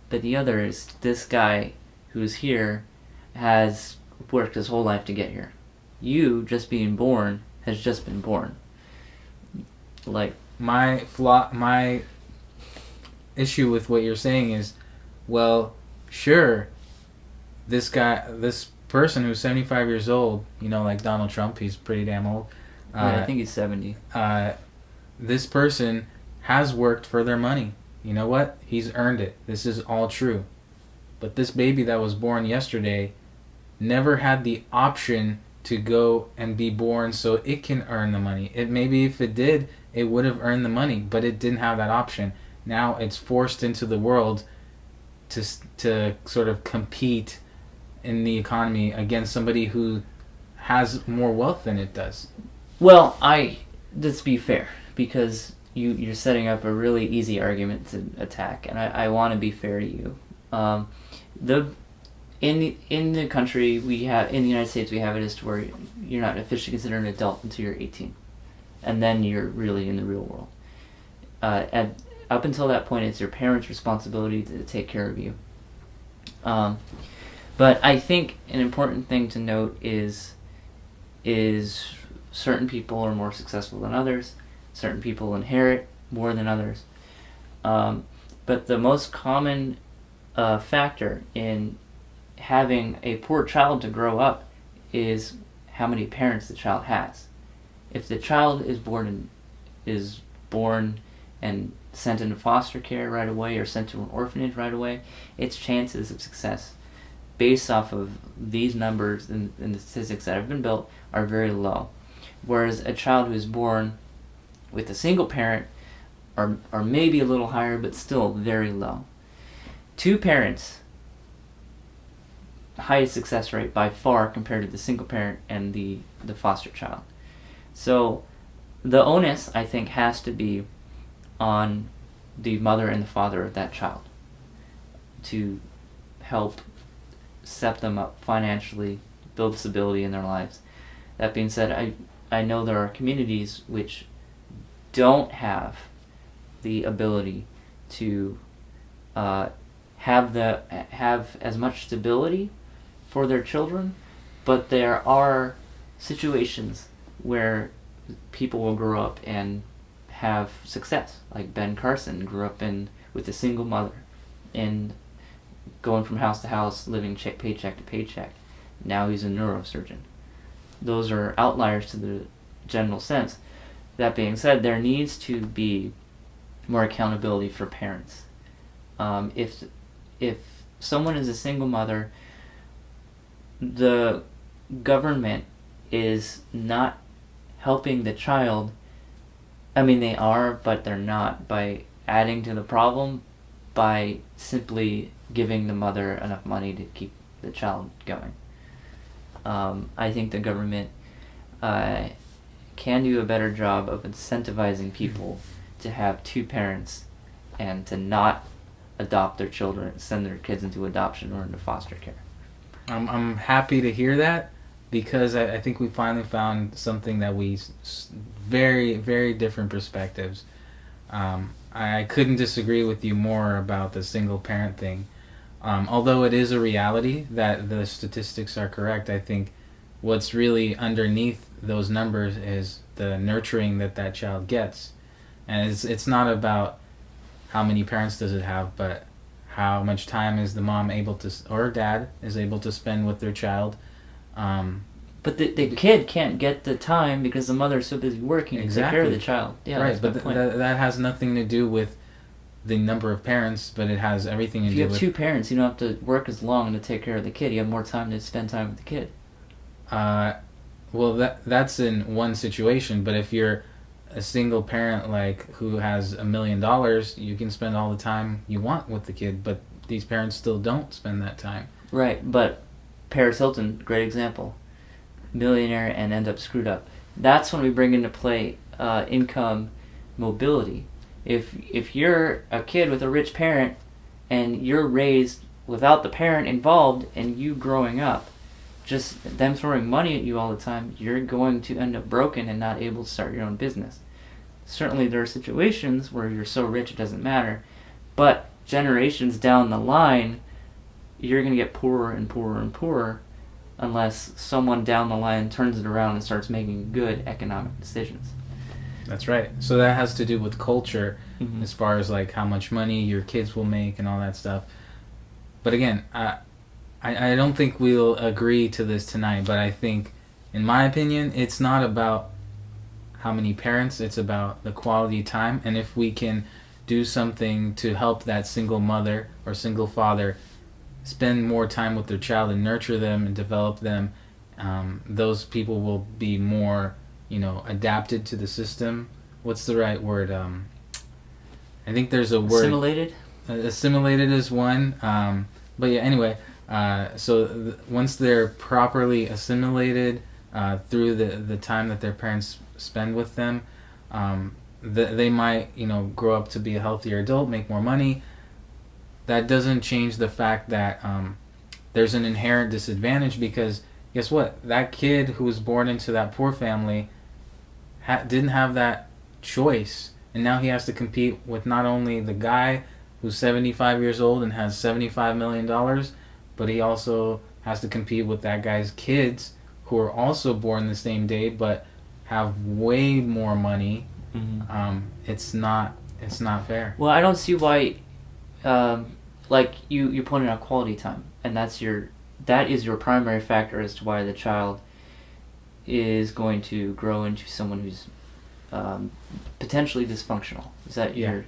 But the other is this guy who's here has worked his whole life to get here. You, just being born, has just been born. Like, my issue with what you're saying is, well, sure, this person who's 75 years old, like Donald Trump, he's pretty damn old. I think he's 70. This person has worked for their money. You know what? He's earned it. This is all true. But this baby that was born yesterday never had the option to go and be born so it can earn the money. Maybe if it did, it would have earned the money, but it didn't have that option. Now it's forced into the world to sort of compete in the economy against somebody who has more wealth than it does. Well, let's be fair, because you're setting up a really easy argument to attack, and I want to be fair to you. In the country in the United States, we have it as to where you're not officially considered an adult until you're 18, and then you're really in the real world. Up until that point, it's your parents' responsibility to take care of you. But I think an important thing to note is certain people are more successful than others. Certain people inherit more than others. But the most common factor in having a poor child to grow up is how many parents the child has. If the child is born and sent into foster care right away or sent to an orphanage right away, its chances of success, based off of these numbers and the statistics that have been built, are very low. Whereas a child who is born with a single parent are maybe a little higher, but still very low. Two parents, highest success rate by far compared to the single parent and the foster child. So the onus, I think, has to be on the mother and the father of that child to help set them up financially, build stability in their lives. That being said, I know there are communities which don't have the ability to have as much stability for their children, but there are situations where people will grow up and have success. Like Ben Carson grew up with a single mother and going from house to house, living paycheck to paycheck. Now he's a neurosurgeon. Those are outliers to the general sense. That being said, there needs to be more accountability for parents. If someone is a single mother, the government is not helping the child. I mean, they are, but they're not, by adding to the problem by simply giving the mother enough money to keep the child going. I think the government can do a better job of incentivizing people to have two parents and to not adopt their children, send their kids into adoption or into foster care. I'm happy to hear that, because I think we finally found something that very, very different perspectives. I couldn't disagree with you more about the single parent thing. Although it is a reality that the statistics are correct, I think what's really underneath those numbers is the nurturing that child gets. And it's not about how many parents does it have, but how much time is the mom able to, or dad is able to spend with their child. But the kid can't get the time because the mother's so busy working to take care of the child. Yeah, right, that's but my point. that has nothing to do with the number of parents, but it has everything to If do you have with... two parents, you don't have to work as long to take care of the kid. You have more time to spend time with the kid. Well, that's in one situation, but if you're a single parent, like, who has $1 million, you can spend all the time you want with the kid, but these parents still don't spend that time. Right, but Paris Hilton, great example. Millionaire and end up screwed up. That's when we bring into play income mobility. If you're a kid with a rich parent and you're raised without the parent involved and you growing up, just them throwing money at you all the time, you're going to end up broken and not able to start your own business. Certainly there are situations where you're so rich it doesn't matter, but generations down the line, you're going to get poorer and poorer and poorer unless someone down the line turns it around and starts making good economic decisions. That's right. So that has to do with culture, Mm-hmm. as far as like how much money your kids will make and all that stuff. But again, I don't think we'll agree to this tonight, but I think, in my opinion, it's not about how many parents, it's about the quality of time. And if we can do something to help that single mother or single father spend more time with their child and nurture them and develop them, those people will be more, adapted to the system. What's the right word? I think there's a word. Assimilated? Assimilated is one. But yeah, anyway, once they're properly assimilated through the time that their parents spend with them, they might, grow up to be a healthier adult, make more money. That doesn't change the fact that there's an inherent disadvantage, because guess what? That kid who was born into that poor family didn't have that choice, and now he has to compete with not only the guy who's 75 years old and has $75 million, but he also has to compete with that guy's kids who are also born the same day but have way more money. Mm-hmm. It's not fair. Well, I don't see why, like you pointed out quality time, and that is your primary factor as to why the child is going to grow into someone who's potentially dysfunctional. Is that your...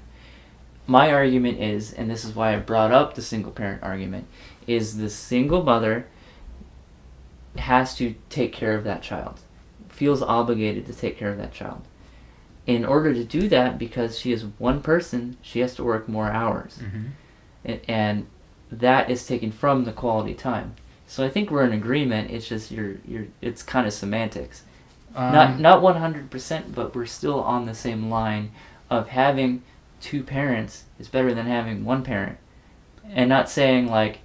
My argument is, and this is why I brought up the single parent argument, is the single mother has to take care of that child, feels obligated to take care of that child. In order to do that, because she is one person, she has to work more hours. Mm-hmm. And that is taken from the quality time. So I think we're in agreement. It's just it's kind of semantics. Not 100%, but we're still on the same line of having two parents is better than having one parent. And not saying like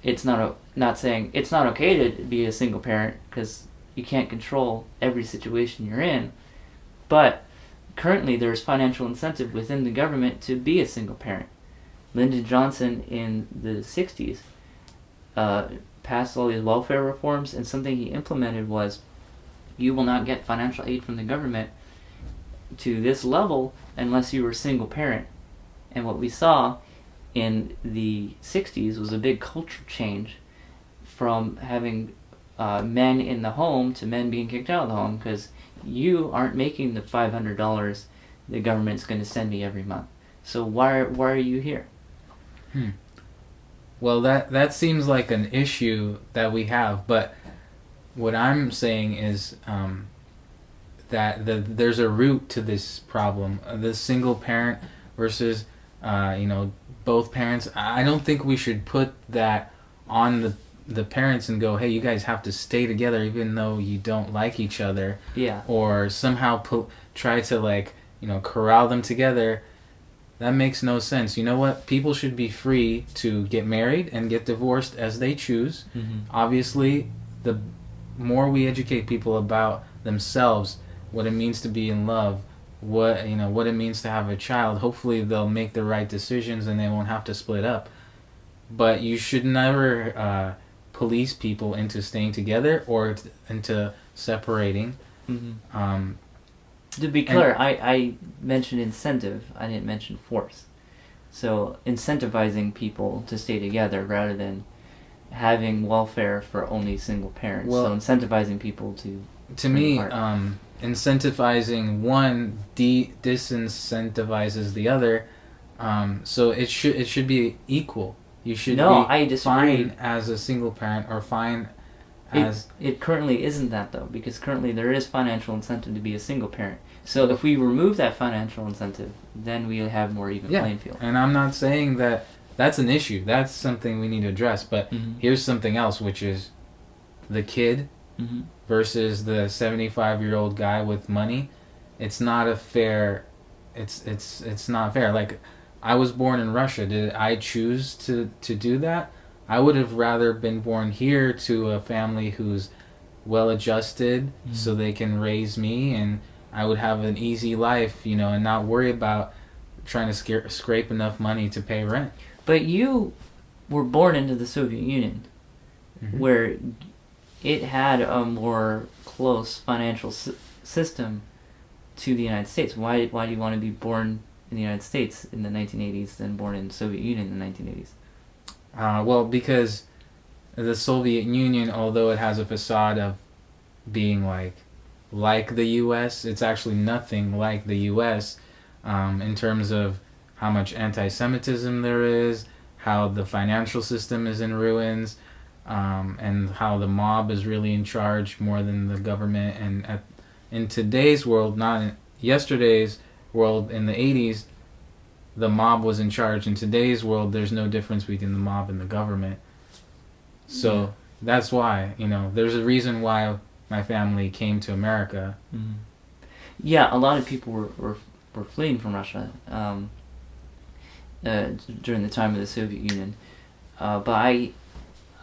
it's not okay to be a single parent, because you can't control every situation you're in. But currently there's financial incentive within the government to be a single parent. Lyndon Johnson in the 60s passed all these welfare reforms, and something he implemented was, you will not get financial aid from the government to this level unless you were a single parent. And what we saw in the 60s was a big culture change from having men in the home to men being kicked out of the home, because you aren't making the $500 the government's going to send me every month. So why are you here? Well, that seems like an issue that we have, but what I'm saying is that there's a root to this problem. The single parent versus both parents. I don't think we should put that on the parents and go, hey, you guys have to stay together even though you don't like each other, Yeah. or somehow try to like, corral them together. That makes no sense. You know what? People should be free to get married and get divorced as they choose. Mm-hmm. Obviously, the more we educate people about themselves, what it means to be in love, what it means to have a child, hopefully they'll make the right decisions and they won't have to split up. But you should never police people into staying together or into separating. Mm-hmm. To be clear, I mentioned incentive. I didn't mention force. So incentivizing people to stay together rather than having welfare for only single parents. Well, so incentivizing people to. To me, incentivizing one disincentivizes the other. So it should be equal. You should I be disagree. fine as a single parent or fine as... It currently isn't that, though, because currently there is financial incentive to be a single parent. So if we remove that financial incentive, then we have more even playing field. And I'm not saying that that's an issue. That's something we need to address. But here's something else, which is the kid versus the 75-year-old guy with money. It's not a fair... It's not fair. Like, I was born in Russia. Did I choose to do that? I would have rather been born here to a family who's well-adjusted so they can raise me, and I would have an easy life, and not worry about trying to scrape enough money to pay rent. But you were born into the Soviet Union, where it had a more close financial system to the United States. Why do you want to be born in the United States in the 1980s than born in the Soviet Union in the 1980s? Well, because the Soviet Union, although it has a facade of being like the U.S., it's actually nothing like the U.S. In terms of how much anti-Semitism there is, how the financial system is in ruins, and how the mob is really in charge more than the government. And in today's world, not in yesterday's world, in the 80s, the mob was in charge. In today's world, there's no difference between the mob and the government. So that's why, there's a reason why my family came to America. Yeah, a lot of people were fleeing from Russia during the time of the Soviet Union. But I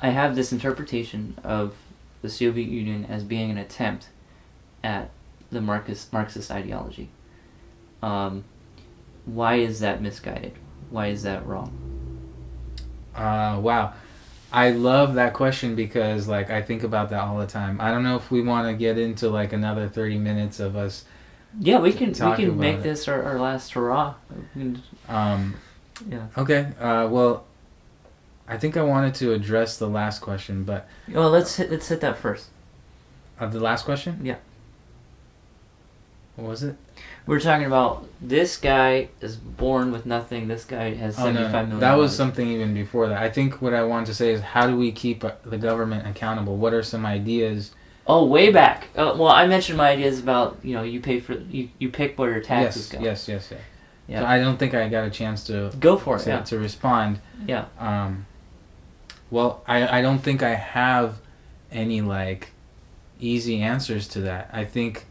have this interpretation of the Soviet Union as being an attempt at the Marxist ideology. Why is that misguided? Why is that wrong? Wow. I love that question because, I think about that all the time. I don't know if we want to get into, another 30 minutes of us. Yeah, we can make this our last hurrah. Yeah. Okay. Well, I think I wanted to address the last question, but... Well, let's hit that first. The last question? Yeah. What was it? We're talking about this guy is born with nothing. This guy has $75 million. That was something even before that. I think what I wanted to say is, how do we keep the government accountable? What are some ideas? Oh, way back. Well, I mentioned my ideas about you pay for you pick where your taxes go. Yes. Yeah. Yeah. So I don't think I got a chance to go for it. To respond. Yeah. Well, I don't think I have any easy answers to that. I think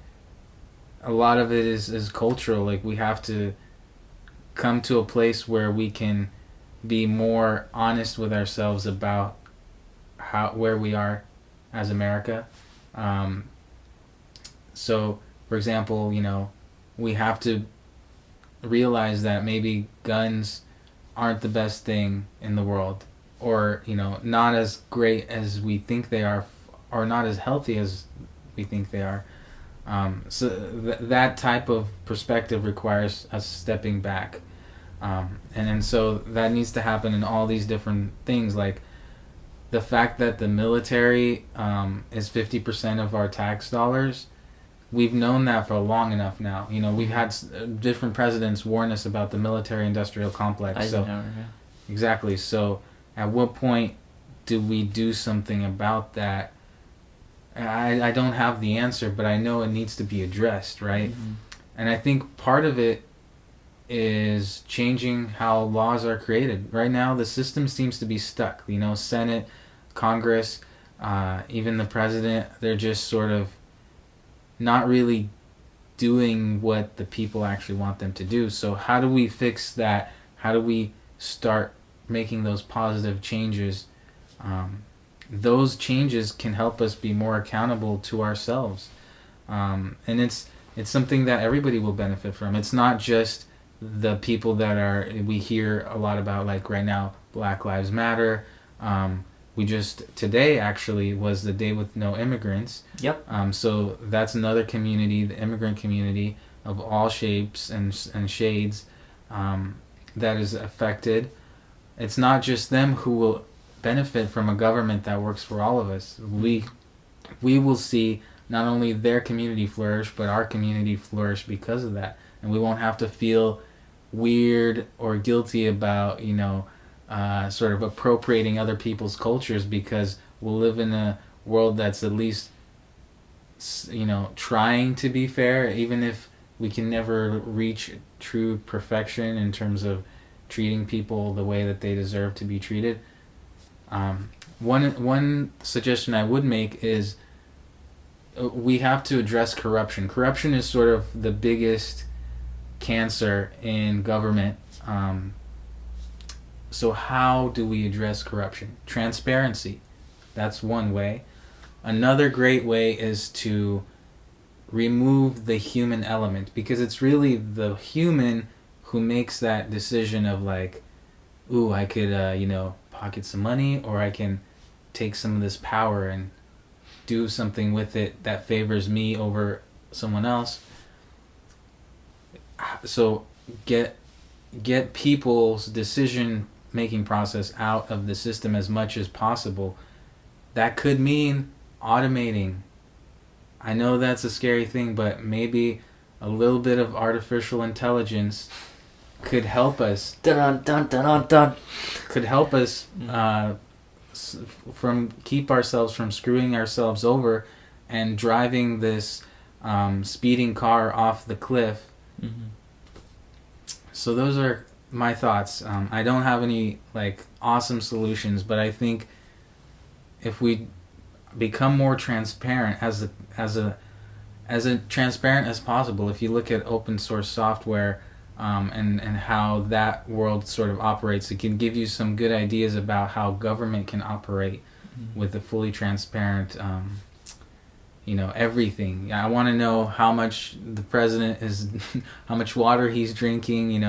a lot of it is cultural. We have to come to a place where we can be more honest with ourselves about where we are as America. So, for example, we have to realize that maybe guns aren't the best thing in the world, or not as great as we think they are, or not as healthy as we think they are. So that type of perspective requires us stepping back, and so that needs to happen in all these different things, like the fact that the military is 50% of our tax dollars. We've known that for long enough now. We've had different presidents warn us about the military-industrial complex. Exactly. So at what point do we do something about that? I don't have the answer, but I know it needs to be addressed, right? And I think part of it is changing how laws are created. Right now, the system seems to be stuck. Senate, Congress, even the president, they're just sort of not really doing what the people actually want them to do. So how do we fix that? How do we start making those positive changes? Those changes can help us be more accountable to ourselves, and it's something that everybody will benefit from. It's not just the people that we hear a lot about, like right now, Black Lives Matter. We just today actually was the day with no immigrants. Yep. So that's another community, the immigrant community of all shapes and shades, that is affected. It's not just them who will benefit from a government that works for all of us. We will see not only their community flourish, but our community flourish because of that, and we won't have to feel weird or guilty about sort of appropriating other people's cultures, because we'll live in a world that's at least trying to be fair, even if we can never reach true perfection in terms of treating people the way that they deserve to be treated. One suggestion I would make is we have to address corruption. Corruption is sort of the biggest cancer in government. So how do we address corruption? Transparency. That's one way. Another great way is to remove the human element, because it's really the human who makes that decision of like, ooh, I could, pocket some money, or I can take some of this power and do something with it that favors me over someone else. So get people's decision making process out of the system as much as possible. That could mean automating. I know that's a scary thing, but maybe a little bit of artificial intelligence could help us. Dun dun dun dun dun. Could help us keep ourselves from screwing ourselves over and driving this speeding car off the cliff. Mm-hmm. So those are my thoughts. I don't have any awesome solutions, but I think if we become more transparent, as transparent as possible, if you look at open source software and how that world sort of operates, it can give you some good ideas about how government can operate with a fully transparent everything. I want to know how much the president is, how much water he's drinking.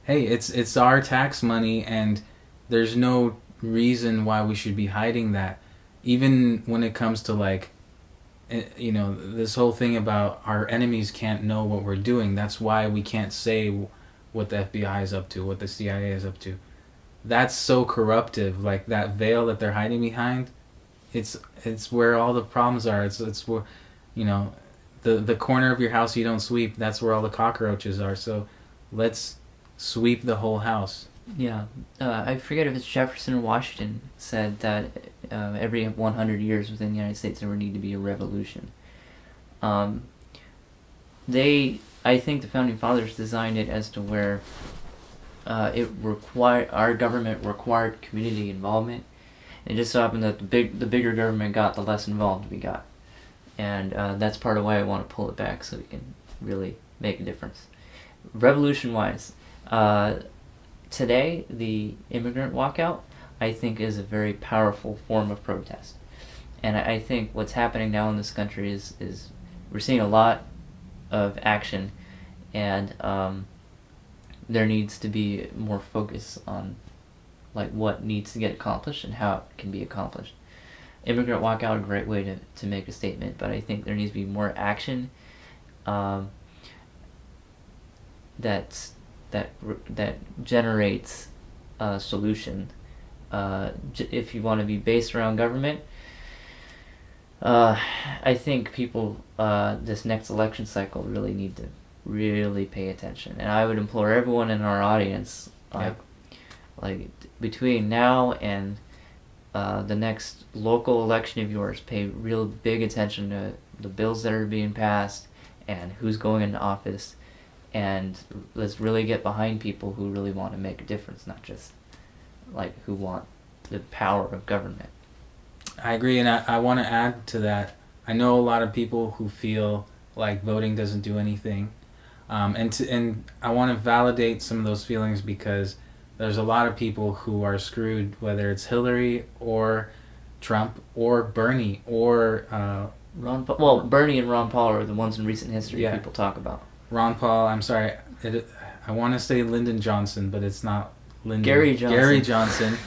Hey, it's our tax money, and there's no reason why we should be hiding that. Even when it comes to this whole thing about our enemies can't know what we're doing. That's why we can't say what the FBI is up to, what the CIA is up to. That's so corruptive. Like that veil that they're hiding behind. It's where all the problems are. It's where, the corner of your house you don't sweep. That's where all the cockroaches are. So let's sweep the whole house. Yeah, I forget if it's Jefferson or Washington said that every 100 years within the United States there would need to be a revolution. I think the Founding Fathers designed it as to where our government required community involvement. It just so happened that the bigger government got, the less involved we got, and that's part of why I want to pull it back so we can really make a difference. Revolution-wise. Today, the immigrant walkout, I think, is a very powerful form of protest. And I think what's happening now in this country is we're seeing a lot of action, and there needs to be more focus on what needs to get accomplished and how it can be accomplished. Immigrant walkout, a great way to make a statement, but I think there needs to be more action that generates a solution. If you want to be based around government, I think people this next election cycle really need to really pay attention, and I would implore everyone in our audience, between now and the next local election of yours, pay real big attention to the bills that are being passed and who's going into office. And let's really get behind people who really want to make a difference, not just who want the power of government. I agree, and I want to add to that. I know a lot of people who feel like voting doesn't do anything, and I want to validate some of those feelings because there's a lot of people who are screwed, whether it's Hillary or Trump or Bernie or Bernie and Ron Paul are the ones in recent history people talk about. Ron Paul. I'm sorry, I want to say Lyndon Johnson, but it's not Lyndon. Gary Johnson. Gary Johnson.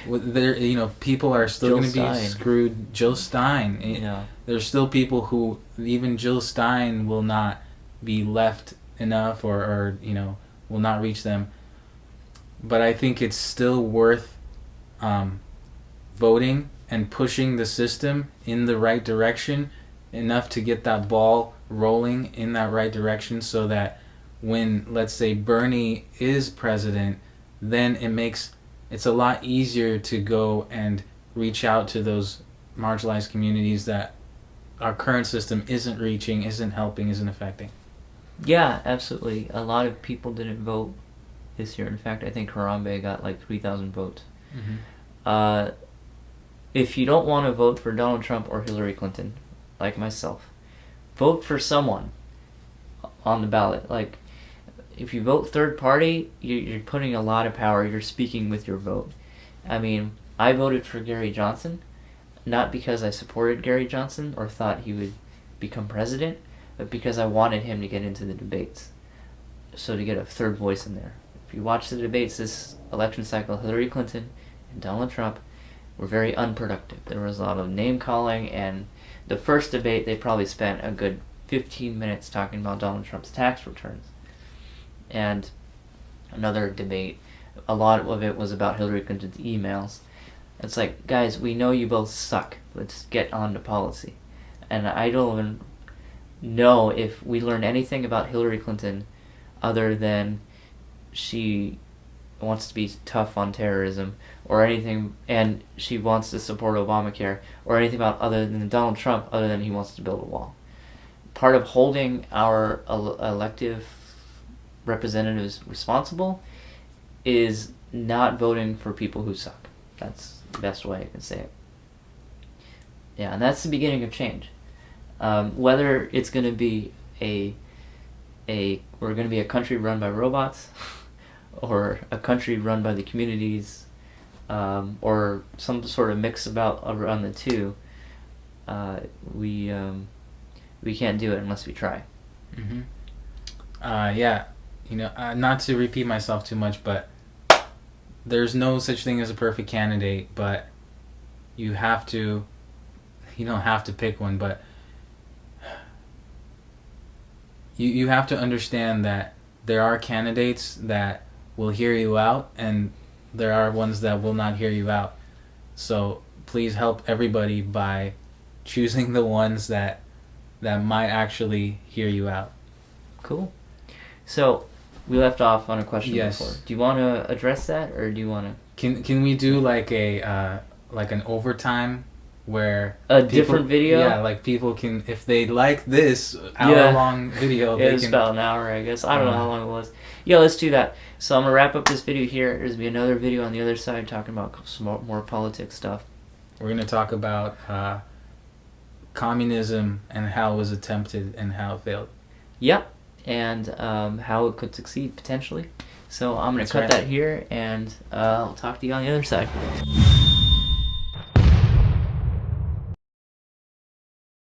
There, people are still going to be screwed. Jill Stein. Yeah. There's still people who even Jill Stein will not be left enough, or will not reach them. But I think it's still worth voting and pushing the system in the right direction enough to get that ball rolling in that right direction, so that when, let's say, Bernie is president, then it's a lot easier to go and reach out to those marginalized communities that our current system isn't reaching, isn't helping, isn't affecting. Yeah, absolutely. A lot of people didn't vote this year. In fact, I think Harambe got like 3,000 votes. Mm-hmm. If you don't want to vote for Donald Trump or Hillary Clinton, like myself, vote for someone on the ballot. Like, if you vote third party, you're putting a lot of power. You're speaking with your vote. I mean, I voted for Gary Johnson, not because I supported Gary Johnson or thought he would become president, but because I wanted him to get into the debates. So to get a third voice in there. If you watch the debates this election cycle, Hillary Clinton and Donald Trump were very unproductive. There was a lot of name calling, and the first debate they probably spent a good 15 minutes talking about Donald Trump's tax returns. And another debate, a lot of it was about Hillary Clinton's emails. It's like, guys, we know you both suck. Let's get on to policy. And I don't even know if we learned anything about Hillary Clinton other than she wants to be tough on terrorism or anything, and she wants to support Obamacare, or anything about other than Donald Trump other than he wants to build a wall. Part of holding our elective representatives responsible is not voting for people who suck. That's the best way I can say it. Yeah, and that's the beginning of change. Whether it's going to be we're going to be a country run by robots, or a country run by the communities, or some sort of mix around the two, we can't do it unless we try. Mm-hmm. Yeah, not to repeat myself too much, but there's no such thing as a perfect candidate, but you don't have to pick one, but you have to understand that there are candidates that will hear you out, and there are ones that will not hear you out. So please help everybody by choosing the ones that might actually hear you out. Cool. So we left off on a question Yes. before. Do you want to address that, or do you want to? Can we do like an overtime where different video? Yeah, like people can, if they like this hour-long video, yeah, it's about an hour, I guess. I don't know how long it was. Yeah, let's do that. So I'm gonna wrap up this video here. There's gonna be another video on the other side talking about some more politics stuff. We're gonna talk about communism and how it was attempted and how it failed. Yep, and how it could succeed potentially. So I'm gonna cut that here, and I'll talk to you on the other side.